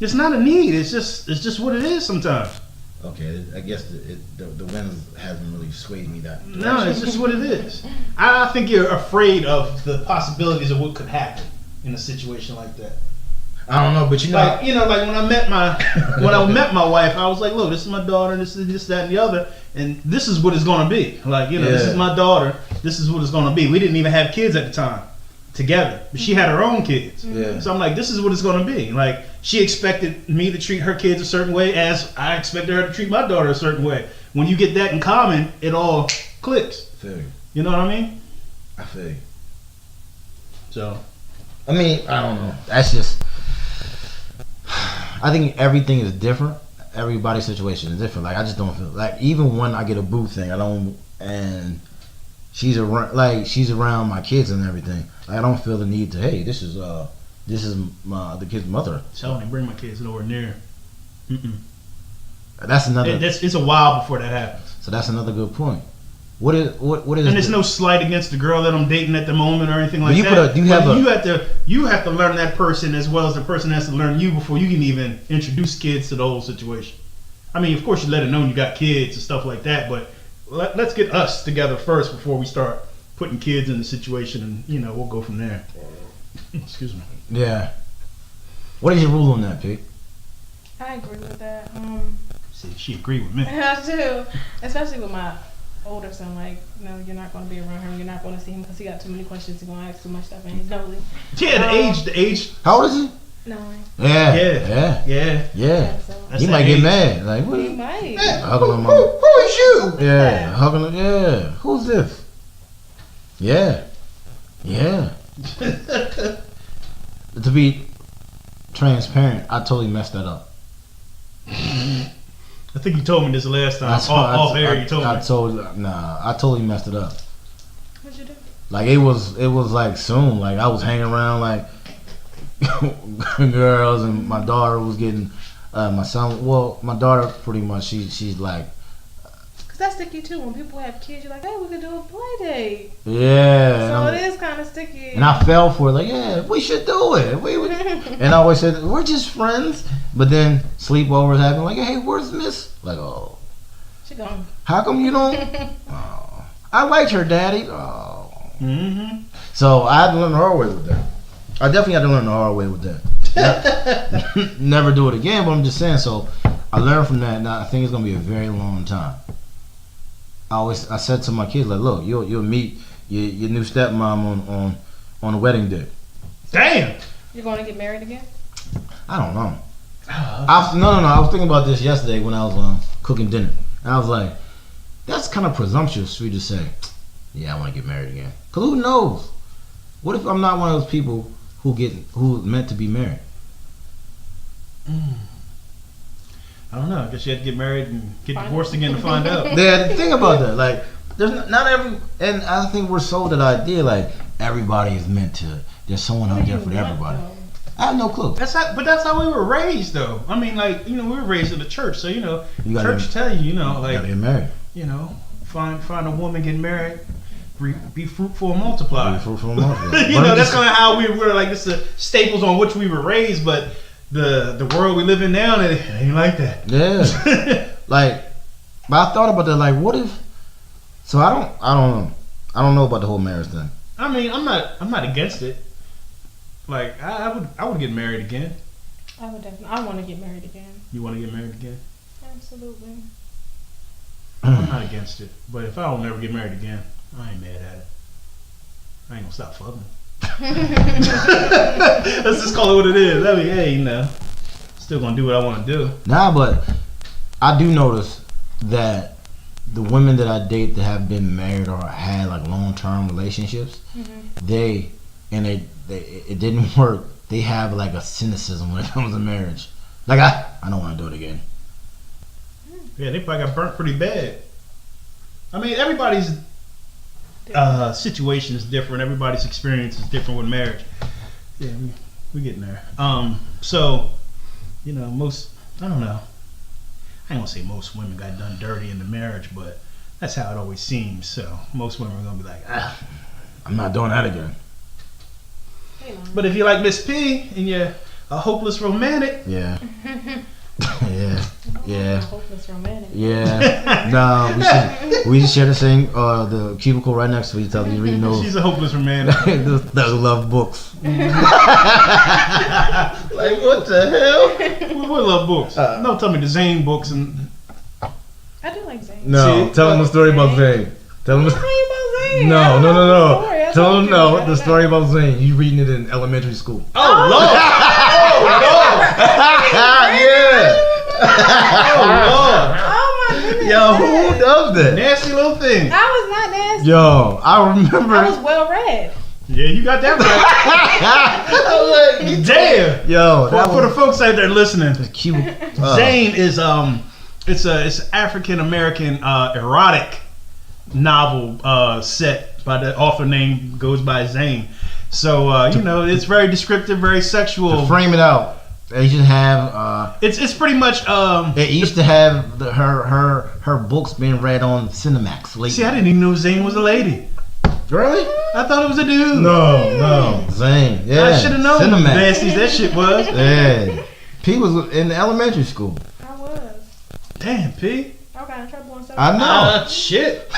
It's not a need. It's just what it is sometimes. Okay, I guess the wind hasn't really swayed me that direction. No, it's just what it is. I think you're afraid of the possibilities of what could happen in a situation like that. I don't know, but like when I met my wife, I was like, look, this is my daughter, this is this, that, and the other, and this is what it's gonna be. Like, this is my daughter, this is what it's gonna be. We didn't even have kids at the time together, but she had her own kids. Yeah. So I'm like, this is what it's gonna be. Like, she expected me to treat her kids a certain way as I expected her to treat my daughter a certain way. When you get that in common, it all clicks. I feel you. You know what I mean? I feel you. So, I mean, I don't know. That's just. I think everything is different. Everybody's situation is different. Like I just don't feel like even when I get a boo thing, I don't and she's around my kids and everything. Like, I don't feel the need to. Hey, this is the kid's mother. tell me, bring my kids nowhere near. That's another. It's a while before that happens. So that's another good point. What is? And there's no slight against the girl that I'm dating at the moment or anything like that. You have to learn that person as well as the person has to learn you before you can even introduce kids to the whole situation. I mean, of course, you let it know you got kids and stuff like that, but let's get us together first before we start putting kids in the situation, and we'll go from there. Excuse me. Yeah. What is your rule on that, Pete? I agree with that. See, she agreed with me. I do, especially with my older son. Like, no, you're not going to be around him. You're not going to see him because he got too many questions. He's going to ask too much stuff, and he's nosy. Yeah, the age. How old is he? 9. Yeah. So He might get mad. Like, what? he might. Hugging him. Who is you? Yeah, hugging him. Yeah. Who's this? Yeah. To be transparent, I totally messed that up. I think you told me this last time. Off air, you told me. I totally messed it up. What'd you do? Like it was like soon. Like I was hanging around like girls, and my daughter was getting my son. Well, my daughter pretty much she's like. Cause that's sticky too. When people have kids, you're like, hey, we could do a play date. Yeah. So it is kind of sticky. And I fell for it. Like, yeah, we should do it. And I always said we're just friends. But then sleepovers happen. Like, hey, where's Miss? Like, oh, She gone. How come you don't? Oh, I liked her, daddy. Oh. Mm-hmm. So I had to learn the hard way with that. I definitely had to learn the hard way with that. Never do it again, but I'm just saying. So I learned from that. Now I think it's gonna be a very long time. I said to my kids like, look, you'll meet your new stepmom on the wedding day. Damn. You're going to get married again? I don't know. No. I was thinking about this yesterday when I was cooking dinner, and I was like, that's kind of presumptuous for you to say, yeah, I want to get married again. Cause who knows? What if I'm not one of those people who's meant to be married? I don't know. I guess you had to get married and get divorced again to find out. Yeah, think about that. Like, there's not every, and I think we're sold that idea like everybody is meant to. There's someone out there for everybody. I have no clue. That's how we were raised, though. I mean, like, you know, we were raised in the church, so you know, church tell you, you know, You like, gotta get married. you know, find a woman, get married, be fruitful and multiply. Be fruitful and multiply. You know, that's kind of how we were. Like, it's the staples on which we were raised, but the world we live in now, it ain't like that. Yeah. Like, but I thought about that. Like, what if? So I don't know. I don't know about the whole marriage thing. I mean, I'm not against it. Like, I would get married again. I would definitely. I want to get married again. You want to get married again? Absolutely. I'm not against it, but if I don't never get married again, I ain't mad at it. I ain't gonna stop fucking. Let's just call it what it is. I mean, hey, you know, still gonna do what I want to do. Nah, but I do notice that the women that I date that have been married or had like long-term relationships, it didn't work. They have like a cynicism when it comes to marriage. Like I don't want to do it again. Yeah, they probably got burnt pretty bad. I mean, everybody's situation is different. Everybody's experience is different with marriage. Yeah, we getting there. So, you know, I don't know. I ain't gonna say most women got done dirty in the marriage, but that's how it always seems. So most women are gonna be like, I'm not doing that again. But if you like Miss P and you're a hopeless romantic, Yeah. Hopeless romantic. Yeah. No, we share the same the cubicle right next to each other. You read those. she's a hopeless romantic. Those love books. Like what the hell? We love books. No, tell me the Zane books and. I do like Zane. No, tell them the story about Zane. Tell them. No. Tell them the story about Zane. You reading it in elementary school. Oh Lord! Yeah. Oh Lord! Oh my goodness. Yo, who does that? Nasty little thing. I was not nasty. Yo, I remember. I was well read. Yeah, you got that right. Damn. Yo, For the folks out there listening, cute. Zane is it's African American erotic novel set by the author name goes by Zane. So you know, it's very descriptive, very sexual. To frame it out, they used to have. It's pretty much. It used to have her books being read on Cinemax. See, I didn't even know Zane was a lady. Really? I thought it was a dude. No, Zane. Yeah, I should have known. Cinemax. Nasties that shit was. Yeah, P was in elementary school. I was. Damn, P. I got in trouble and stuff. I know. Shit.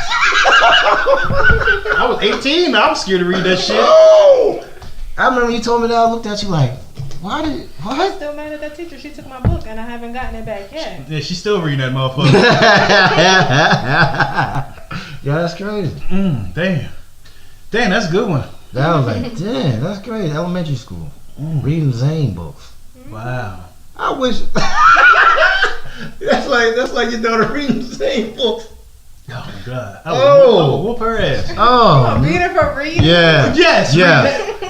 I was 18. I was scared to read that shit. Oh! I remember you told me that. I looked at you like, I'm what? still mad at that teacher. She took my book and I haven't gotten it back yet. Yeah, she's still reading that motherfucker. Yeah, that's crazy. Damn, that's a good one. That was like, damn, that's great. Elementary school, reading Zane books. Wow. I wish. That's like your daughter reading Zane books. Oh my god. Oh. I would whoop her ass. Oh, Read it for reading? yeah. Yes. Yeah.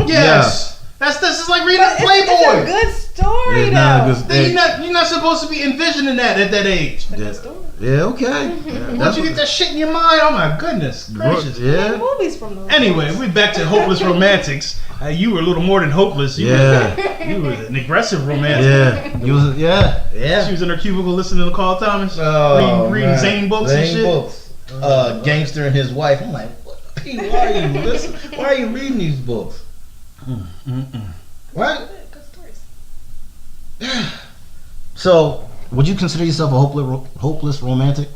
Yes. This is like reading a Playboy. It's a good story, It's though. not a good story. You're not supposed to be envisioning that at that age. It's a good story. Yeah, okay. Yeah, Once you get that shit in your mind, oh my goodness gracious. Yeah. Yeah. Movies from those. Anyway, we're back to hopeless romantics. You were a little more than hopeless. You were an aggressive romantic. Yeah. You was, yeah. She was in her cubicle listening to Carl Thomas, Oh, reading man. Zane books and shit. Books. Gangster and his wife. I'm like, what? Why are you reading these books? What? Good stories. So, would you consider yourself a hopeless romantic?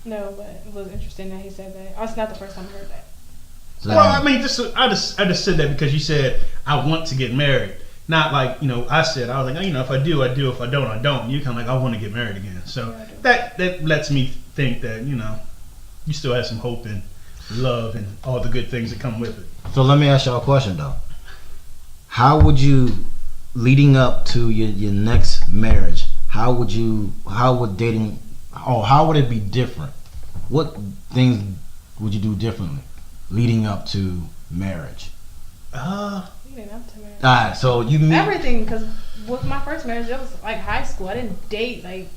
No, but it was interesting that he said that. Oh, it's not the first time I heard that. So, Well, I mean, I just said that because you said I want to get married. Not like, I said, I was like, if I do, I do. If I don't, I don't. You kind of like, I want to get married again. So Yeah, that lets me think that, you still have some hope and love and all the good things that come with it. so let me ask y'all a question though. How would you, leading up to your next marriage, how would dating, or how would it be different? What things would you do differently leading up to marriage? Leading up to marriage. Alright, so you meet Everything, because with my first marriage, it was like high school. I didn't date like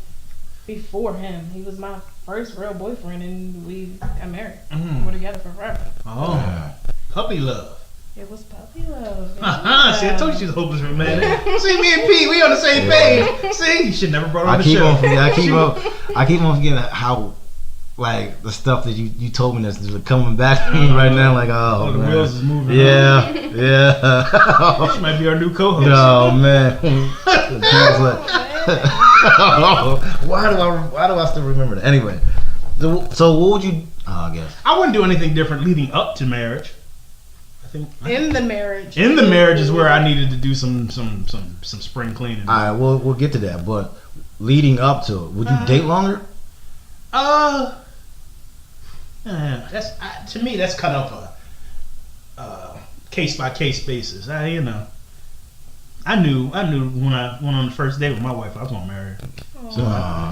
before him. He was my first real boyfriend, and we got married. We're together for forever. Oh, puppy love. It was puppy love. See, I told you she was hopeless romantic. See, me and Pete, we on the same page. See, you should never brought her on I the keep show. on forgetting. I keep on forgetting how, like, the stuff that you told me that's just coming back to me right now. Like, oh, the man. wheels is moving. Yeah, yeah. She might be our new co-host. Oh man. Why do I still remember that? Anyway, so what would you? I guess. I wouldn't do anything different leading up to marriage. I think In the marriage. in the marriage is where I needed to do some spring cleaning. All right, we'll get to that. But leading up to it, would you date longer? That's to me that's kind of a case by case basis. I knew when I went on the first date with my wife I was gonna marry her.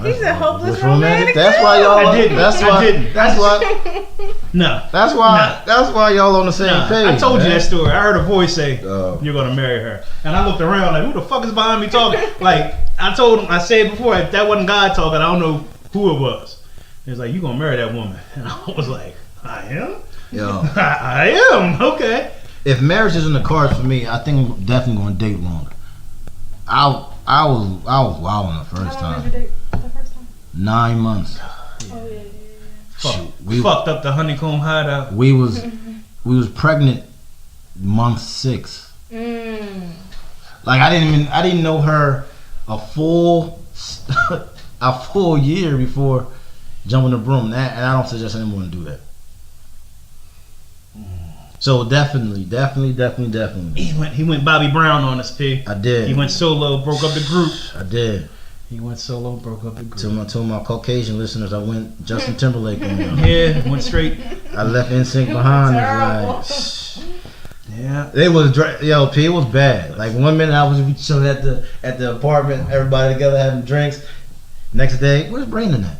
He's a hopeless That's romantic. That's why y'all. I didn't. That's I why. didn't. That's why. No. That's why. That's why y'all on the same Nah, page. I told you man. that story. I heard a voice say, Oh. "You're gonna marry her," and I looked around like, "Who the fuck is behind me talking?" Like I told him, I said before, if that wasn't God talking, I don't know who it was. He was like, "You gonna marry that woman?" And I was like, "I am." Yo, I am. Okay. if marriage is in the cards for me, I think I'm definitely gonna date longer. I was wilding the first How long time. did you date the first time? 9 months. Oh yeah. Shoot, we Fucked up the honeycomb hideout. we was pregnant month 6. Like I didn't know her a full year before jumping the broom. And I don't suggest anyone do that. So definitely. He went Bobby Brown on us, P. I did. He went solo, broke up the group. I did. He went solo, broke up the group. To my Caucasian listeners, I went Justin Timberlake on them. Yeah, went straight. I left NSYNC behind. Terrible. Yeah. It was P. It was bad. Like 1 minute I was chilling at the apartment, everybody together having drinks. Next day, where's Brandon at?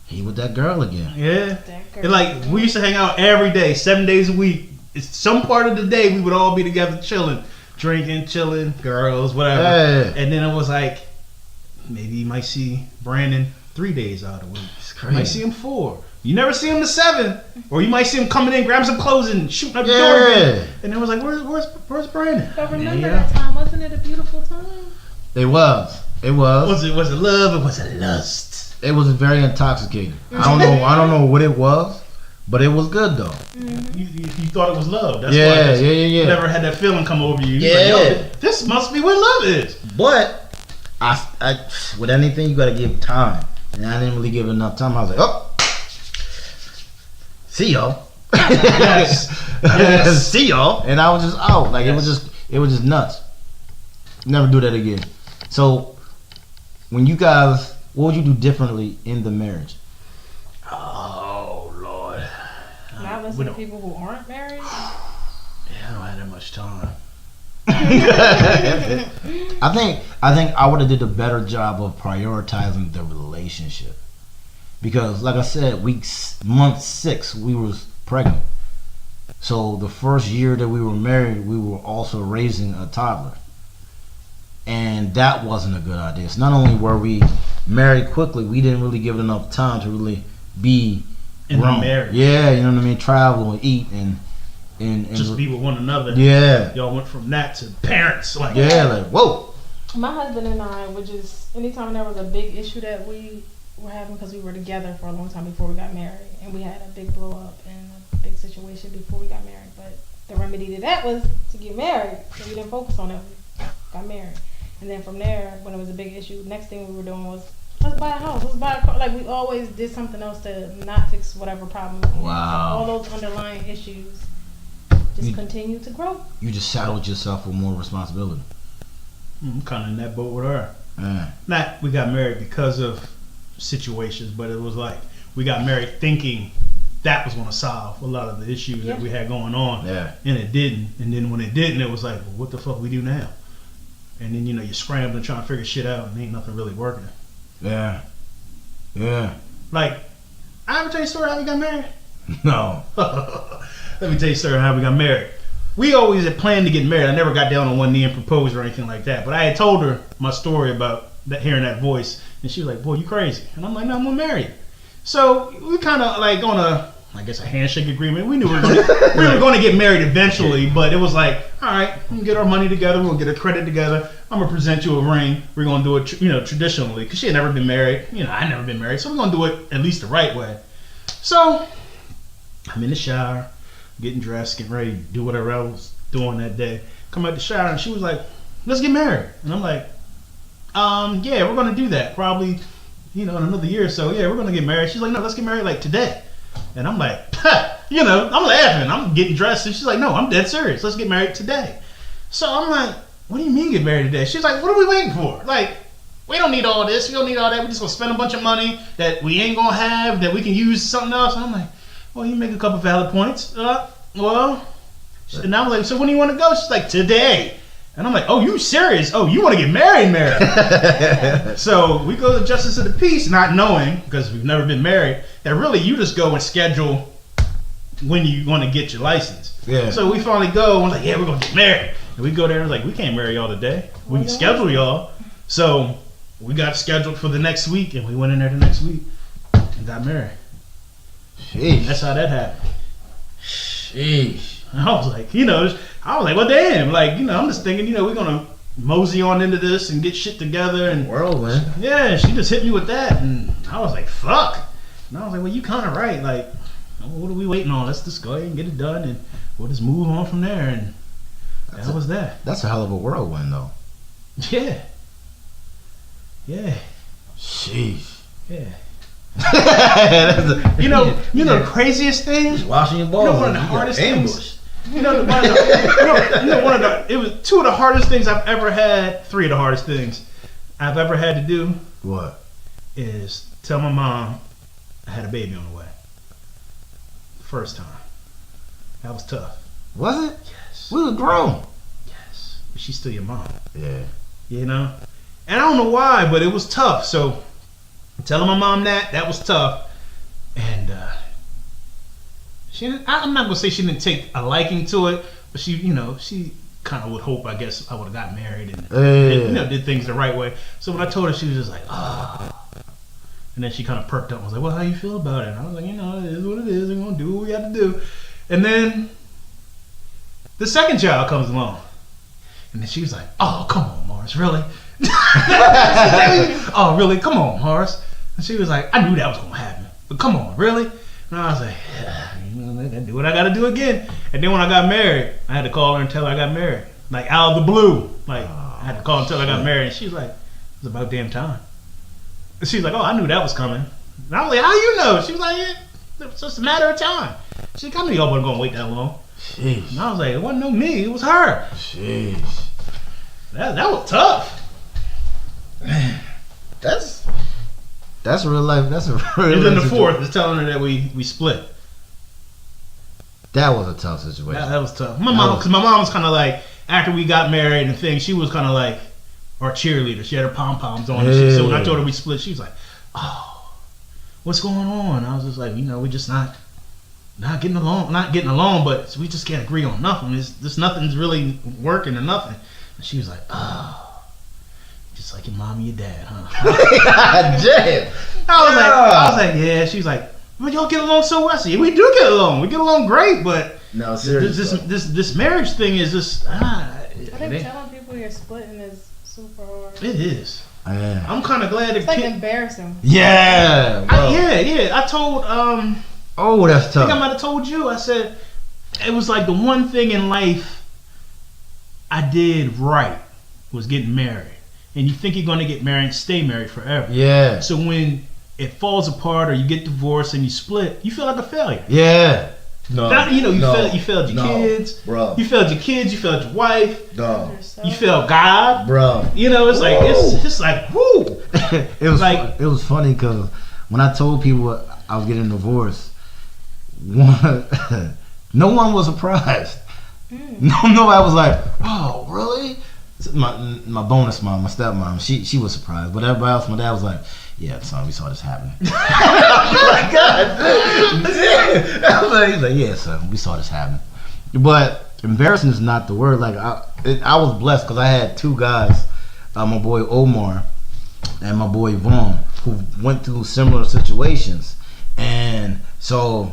He with that girl again. Yeah. That girl. And like we used to hang out every day, 7 days a week. It's some part of the day we would all be together chilling, drinking, chilling, girls, whatever. Yeah. And then it was like maybe you might see Brandon 3 days out of the week. It's You might crazy. see him 4. You never see him the 7, or you might see him coming in, grabbing some clothes, and shooting up the door Yeah. again. And it was like, where's Brandon? But remember Yeah. that time? Wasn't it a beautiful time? It was. Was it love or was it lust? It was very intoxicating. I don't know what it was, but it was good though. You thought it was love. That's Yeah, why yeah. you never had that feeling come over you. You're Yeah. like, yo, this must be what love is. But I with anything you gotta give time, and I didn't really give it enough time. I was like, oh, see y'all. Yes. Yes. See y'all. And I was just out. Like it was just nuts. Never do that again. So when you guys, what would you do differently in the marriage? Oh Lord. Not we listen to don't- people who aren't married. Yeah, I don't have that much time. I think I would have did a better job of prioritizing the relationship, because like I said, month 6 we was pregnant. So the first year that we were married, we were also raising a toddler, and that wasn't a good idea. So not only were we married quickly, we didn't really give it enough time to really be In the grown. marriage. Yeah, you know what I mean. Travel and eat and Just be with one another. yeah, Y'all went from that to parents. Like, yeah, like whoa. My husband and I would just, anytime there was a big issue that we were having, because we were together for a long time before we got married, and we had a big blow up and a big situation before we got married. But the remedy to that was to get married, so we didn't focus on it. We got married, and then from there, when it was a big issue, next thing we were doing was, let's buy a house. Let's buy a car. Like we always did something else to not fix whatever problem. Wow. All those underlying issues just continue to grow. You just saddled yourself with more responsibility. I'm kind of in that boat with her. Man. Not we got married because of situations, but it was like we got married thinking that was going to solve a lot of the issues that we had going on. Yeah. And it didn't. And then when it didn't, it was like, well, what the fuck we do now? And then, you're scrambling trying to figure shit out and ain't nothing really working. Yeah. Yeah. Like, I ever tell you a story how we got married? No. Let me tell you a story how we got married. We always had planned to get married. I never got down on one knee and proposed or anything like that. But I had told her my story about hearing that voice. And she was like, boy, you crazy. And I'm like, no, I'm going to marry you. So we kind of like on a handshake agreement. We knew we were going to get married eventually. But it was like, all right, we're going to get our money together. We're going to get our credit together. I'm going to present you a ring. We're going to do it, traditionally. Because she had never been married. I never been married. So we're going to do it at least the right way. So I'm in the shower, getting dressed, getting ready to do whatever I was doing that day. Come out the shower and she was like, let's get married. And I'm like, yeah, we're going to do that. Probably, in another year or so. Yeah, we're going to get married. She's like, no, let's get married like today. And I'm like, I'm laughing. I'm getting dressed. And she's like, no, I'm dead serious. Let's get married today. So I'm like, what do you mean get married today? She's like, what are we waiting for? Like, we don't need all this. We don't need all that. We're just going to spend a bunch of money that we ain't going to have, that we can use something else. And I'm like, well, you make a couple valid points. And I'm like, so when do you want to go? She's like, today. And I'm like, oh, you serious? Oh, you want to get married? So we go to Justice of the Peace, not knowing, because we've never been married, that really you just go and schedule when you want to get your license. Yeah. So we finally go, and we're like, yeah, we're going to get married. And we go there and like, we can't marry y'all today. We can schedule y'all. So we got scheduled for the next week, and we went in there the next week and got married. Sheesh. That's how that happened. Sheesh. I was like, well, damn. Like, I'm just thinking, we're going to mosey on into this and get shit together. And Whirlwind. yeah, she just hit me with that. And I was like, fuck. And I was like, well, you kind of right. Like, what are we waiting on? Let's just go ahead and get it done. And we'll just move on from there. And that was that. That's a hell of a whirlwind, though. Yeah. Yeah. Sheesh. Yeah. That's a, the craziest thing? Just washing your balls. One of the hardest ambush. things. It was two of the hardest things I've ever had. Three of the hardest things I've ever had to do. What? Is tell my mom I had a baby on the way. First time. That was tough. Was it? Yes. We were grown. Yes. But she's still your mom. Yeah. And I don't know why, but it was tough. So telling my mom that was tough. And I'm not gonna say she didn't take a liking to it, but she kind of would hope, I guess, I would have got married and did things the right way. So when I told her, she was just like, and then she kind of perked up and was like, well, how you feel about it? And I was like, it is what it is. We're gonna do what we got to do. And then the second child comes along, and then she was like, oh, come on, Morris, really? Oh, really? Come on, Morris. And she was like, I knew that was gonna happen, but come on, really? And I was like, I gotta do what I gotta do again. And then when I got married, I had to call her and tell her I got married. Like, out of the blue. Like, I had to call and tell her I got married. And she was like, it was about damn time. And she was like, oh, I knew that was coming. And I was like, how you know? She was like, yeah, it's just a matter of time. She like, I knew y'all wasn't gonna wait that long. Sheesh. And I was like, it wasn't no me, it was her. Sheesh. That was tough. That's real life. That's a real. And then the fourth is telling her that we split. That was a tough situation. That was tough. My mom was kind of like, after we got married and things, she was kind of like our cheerleader. She had her pom poms on. And shit. So when I told her we split, she was like, "Oh, what's going on?" I was just like, we just not getting along, but we just can't agree on nothing. This nothing's really working or nothing. And she was like, "Oh, just like your mom and your dad, huh?" Damn. I was like, yeah. She was like, well, y'all get along so well. I said, yeah, we do get along. We get along great, but no, seriously, this marriage thing is just. I think telling people you're splitting is super hard. It is. Yeah. I'm kind of glad it's like embarrassing. Yeah. I told oh, that's tough. I think I might have told you. I said it was like the one thing in life I did right was getting married. and you think you're going to get married and stay married forever. Yeah. So when it falls apart or you get divorced and you split, you feel like a failure. Yeah. No. Not, you failed your kids. Bro. You failed your kids. You failed your wife. No. You failed God. Bro. You know, it's like it's like whoo. It was like it was funny because when I told people I was getting divorced, no one was surprised. Nobody was like, "Oh, really?" My bonus mom, my stepmom, she was surprised, but everybody else, my dad was like, "Yeah, son, we saw this happening." My God, he's like, "Yeah, son, we saw this happen." But embarrassing is not the word. Like I was blessed because I had two guys, my boy Omar and my boy Vaughn, who went through similar situations, and so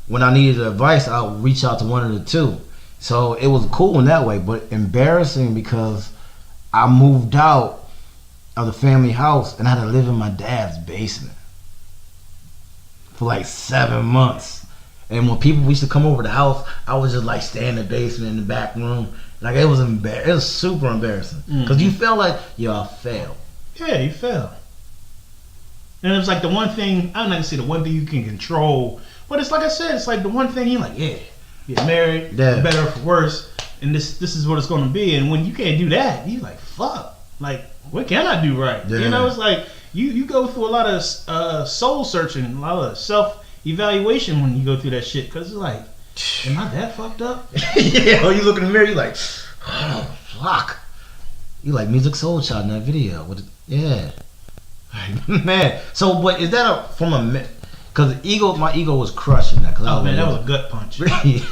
when I needed advice, I would reach out to one of the two. So it was cool in that way, but embarrassing because I moved out of the family house and I had to live in my dad's basement for like 7 months. And when people used to come over the house, I would just like stay in the basement in the back room. Like it was it was super embarrassing because you felt like, yo, I failed. Yeah, you failed. And it was like the one thing, I'm not gonna say the one thing you can control, but it's like I said, it's like the one thing you're like, yeah, get married, for better or for worse, and this is what it's gonna be. And when you can't do that, you're like, fuck, like what can I do right? Yeah. You know, it's like you go through a lot of soul searching, a lot of self evaluation when you go through that shit, because it's like, am I that fucked up? Yeah, when you look in the mirror, you're like, oh, fuck. You like Music Soul Child in that video. Yeah. Man. So, but is that from a... Because my ego was crushed in that. Oh, man, that was a gut punch.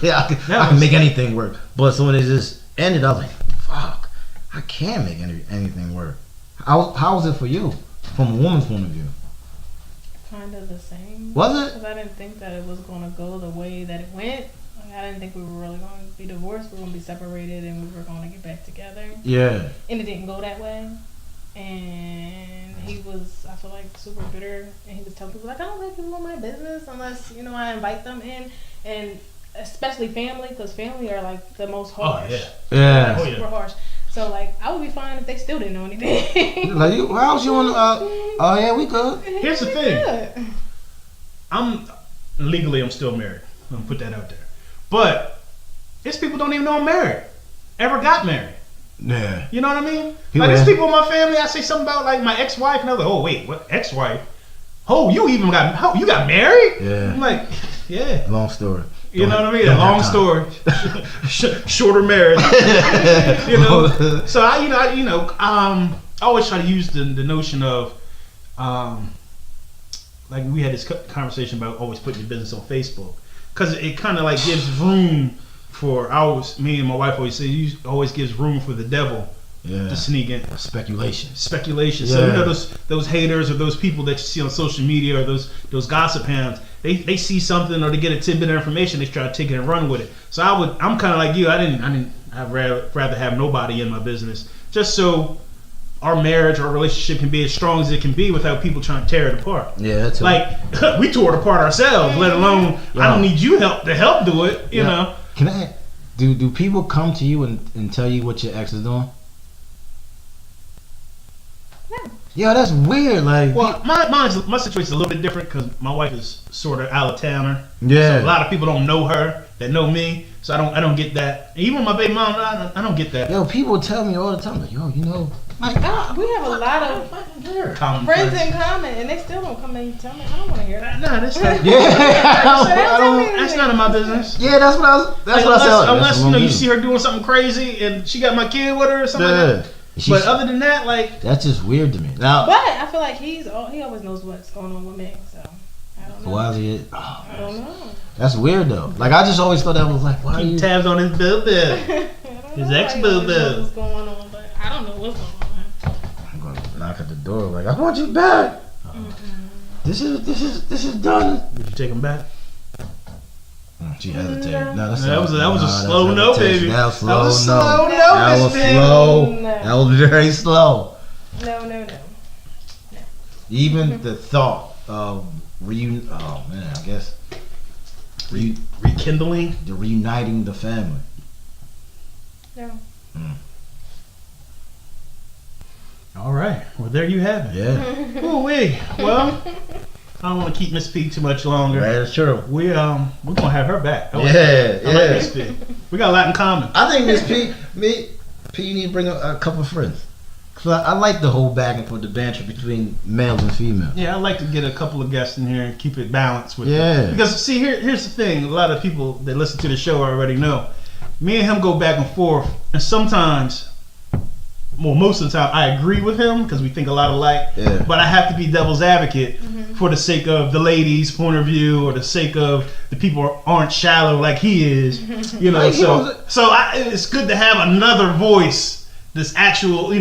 Yeah, I can make anything work. But so when it just ended, I was like, fuck. I can't make anything work. How was it for you? From a woman's point of view? Kind of the same. Was it? Because I didn't think that it was going to go the way that it went. Like, I didn't think we were really going to be divorced. We were going to be separated and we were going to get back together. Yeah. And it didn't go that way. And he was, I feel like, super bitter. And he was telling people, like, I don't let people in my business unless, you know, I invite them in. And especially family, because family are, like, the most harsh. Oh, yeah. Yeah. Like, super harsh. So, like, I would be fine if they still didn't know anything. Like, how's you on? Oh yeah, we good. Here's the thing. I'm still married. I'm gonna put that out there. But there's people don't even know I'm married. Ever got married. Yeah. You know what I mean? Like there's people in my family, I say something about like my ex-wife and I was like, oh wait, what ex-wife? Oh, you got married? Yeah. I'm like, yeah. Long story. You know what I mean? A long story. Shorter marriage. You know? So I always try to use the notion of like we had this conversation about always putting your business on Facebook, because it kind of like gives room for me and my wife always say, you always gives room for the devil to sneak in. Speculation. Yeah. So you know those haters or those people that you see on social media or those gossip hounds, they see something or they get a tidbit of information, they try to take it and run with it. So I'm kind of like you. I'd rather have nobody in my business, just so our marriage, our relationship can be as strong as it can be without people trying to tear it apart. Yeah, that's like we tore it apart ourselves. Let alone I don't need you to help do it. You know. Can I? Do people come to you and tell you what your ex is doing? No. Yeah, that's weird. Like, well, my situation is a little bit different because my wife is sort of out of towner. Yeah. So a lot of people don't know her that know me, so I don't get that. Even my baby mom, I don't get that. Yo, people tell me all the time, like, yo, you know, like, we have a lot of friends in common, and they still don't come and tell me. I don't want to hear that. Nah, that's not. I don't. That's none of my business. Yeah, that's what I was. That's what I said. Unless you see her doing something crazy and she got my kid with her or something like that. But other than that, like, that's just weird to me. Now, but I feel like he always knows what's going on with me, so I don't know. Why is he? I don't know. That's weird though. Like, I just always thought that was like, why are you tabs on his boo boo, his ex boo boo. What's going on? But I don't know what's going on. I'm gonna knock at the door like, I want you back. This is done. Did you take him back? She hesitated. No, that was a slow no, baby. That was slow. That was no. slow no. That was slow. No. That was very slow. No. Even the thought of oh man, I guess rekindling, the reuniting the family. No. All right. Well, there you have it. Yeah, Ooh wee. Well, I don't want to keep Miss P too much longer. that's true. We're gonna have her back. I like Yeah. Miss P. We got a lot in common. I think Miss P, you need to bring a couple of friends. Cause I like the whole back and forth, the banter between males and females. Yeah, I'd like to get a couple of guests in here and keep it balanced with Yeah. Because see, here's the thing. A lot of people that listen to the show already know. Me and him go back and forth, and sometimes, well, most of the time, I agree with him because we think a lot alike. Yeah. But I have to be devil's advocate for the sake of the ladies' point of view, or the sake of the people who aren't shallow like he is. You know, Like, he so was it's good to have another voice. That's actually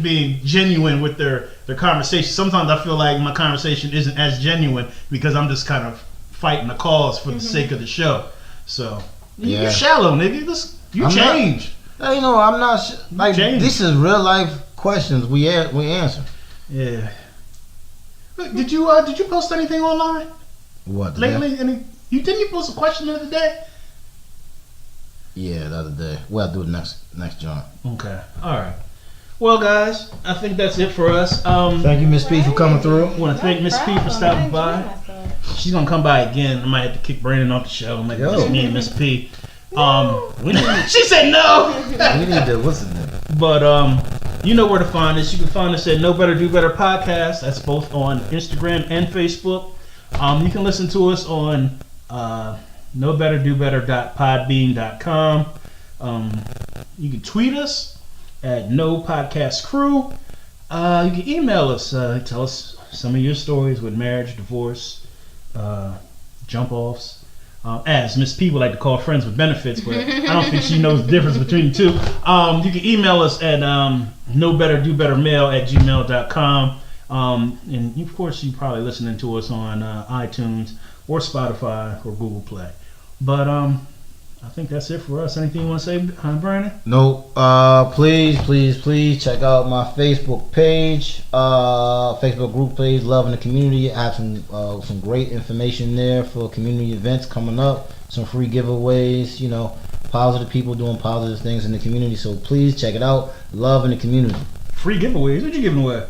being genuine with their conversation. Sometimes I feel like my conversation isn't as genuine because I'm just kind of fighting the cause for the sake of the show. So Yeah. you're shallow, nigga. You I'm change. Hey, you know, I'm not like James. this is real life questions we answer. Yeah. Look, did you post anything online What lately? Didn't you post a question the other day? Yeah, the other day. Well, I'll do it next John. Okay. All right. Well, guys, I think that's it for us. Thank you, Miss P, for coming through. I want to thank Miss P for stopping by. She's gonna come by again. I might have to kick Brandon off the show. Maybe Yo. just me and Miss P. We need, She said no. we need to what's his name? But you know where to find us. You can find us at No Better Do Better Podcast. That's both on Instagram and Facebook. You can listen to us on nobetterdobetter.podbean.com. You can tweet us at No Podcast Crew. You can email us. Tell us some of your stories with marriage, divorce, jump offs. As Miss P would like to call friends with benefits, but I don't think she knows the difference between the two. You can email us at nobetterdoBetterMail@gmail.com. And of course, you're probably listening to us on iTunes or Spotify or Google Play. But I think that's it for us. Anything you want to say, Brandon? No, please check out my Facebook page, Facebook group page, Love in the Community. I have some great information there for community events coming up, some free giveaways, you know, positive people doing positive things in the community. So please check it out, Love in the Community. Free giveaways? What you giving away?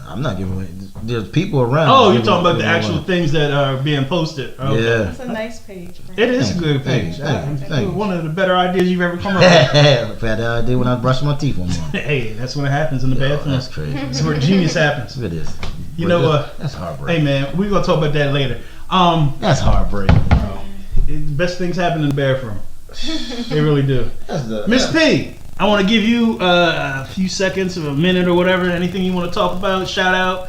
I'm not giving away. There's people around. Oh, you're talking about the giving actual away. things that are being posted. Okay. Yeah. It's a nice page. It is a good page. Thank you. One of the better ideas you've ever come up with. I've had that idea when I brushed my teeth one morning. Hey, that's what happens in the bathroom. That's crazy. That's where genius happens. It is. You But know what? That's heartbreaking. Hey man, we're gonna talk about that later. That's heartbreaking. Best things happen in the bathroom. They really do. That's Miss P, I want to give you a few seconds of a minute or whatever. Anything you want to talk about? Shout out.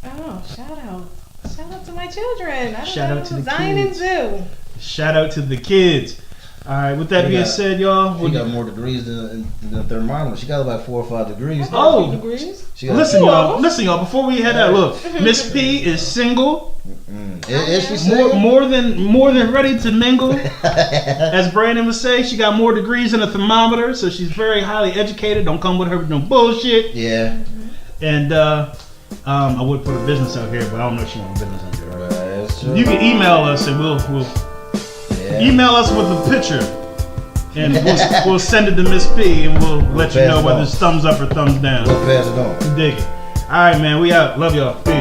Oh, shout out. Shout out to my children. I don't Shout know. out to the Zion kids. and Zoo. Shout out to the kids. All right. With that She being got- said, y'all. She got more degrees than the thermometer. She got about 4 or 5 degrees. Oh. Degrees? She got Listen, y'all. Before we head out, look. Miss P is single. Is she single? More than ready to mingle. As Brandon would say, she got more degrees than a thermometer, so she's very highly educated. Don't come with her with no bullshit. Yeah. And I would put a business out here, but I don't know if she wants business out here. Right, that's true. You can email us, and we'll Yeah. email us with a picture, and we'll send it to Miss P, and we'll let you pass know it whether on. it's thumbs up or thumbs down. We'll pass it on. Dig it. All right, man. We out. Love y'all. Peace.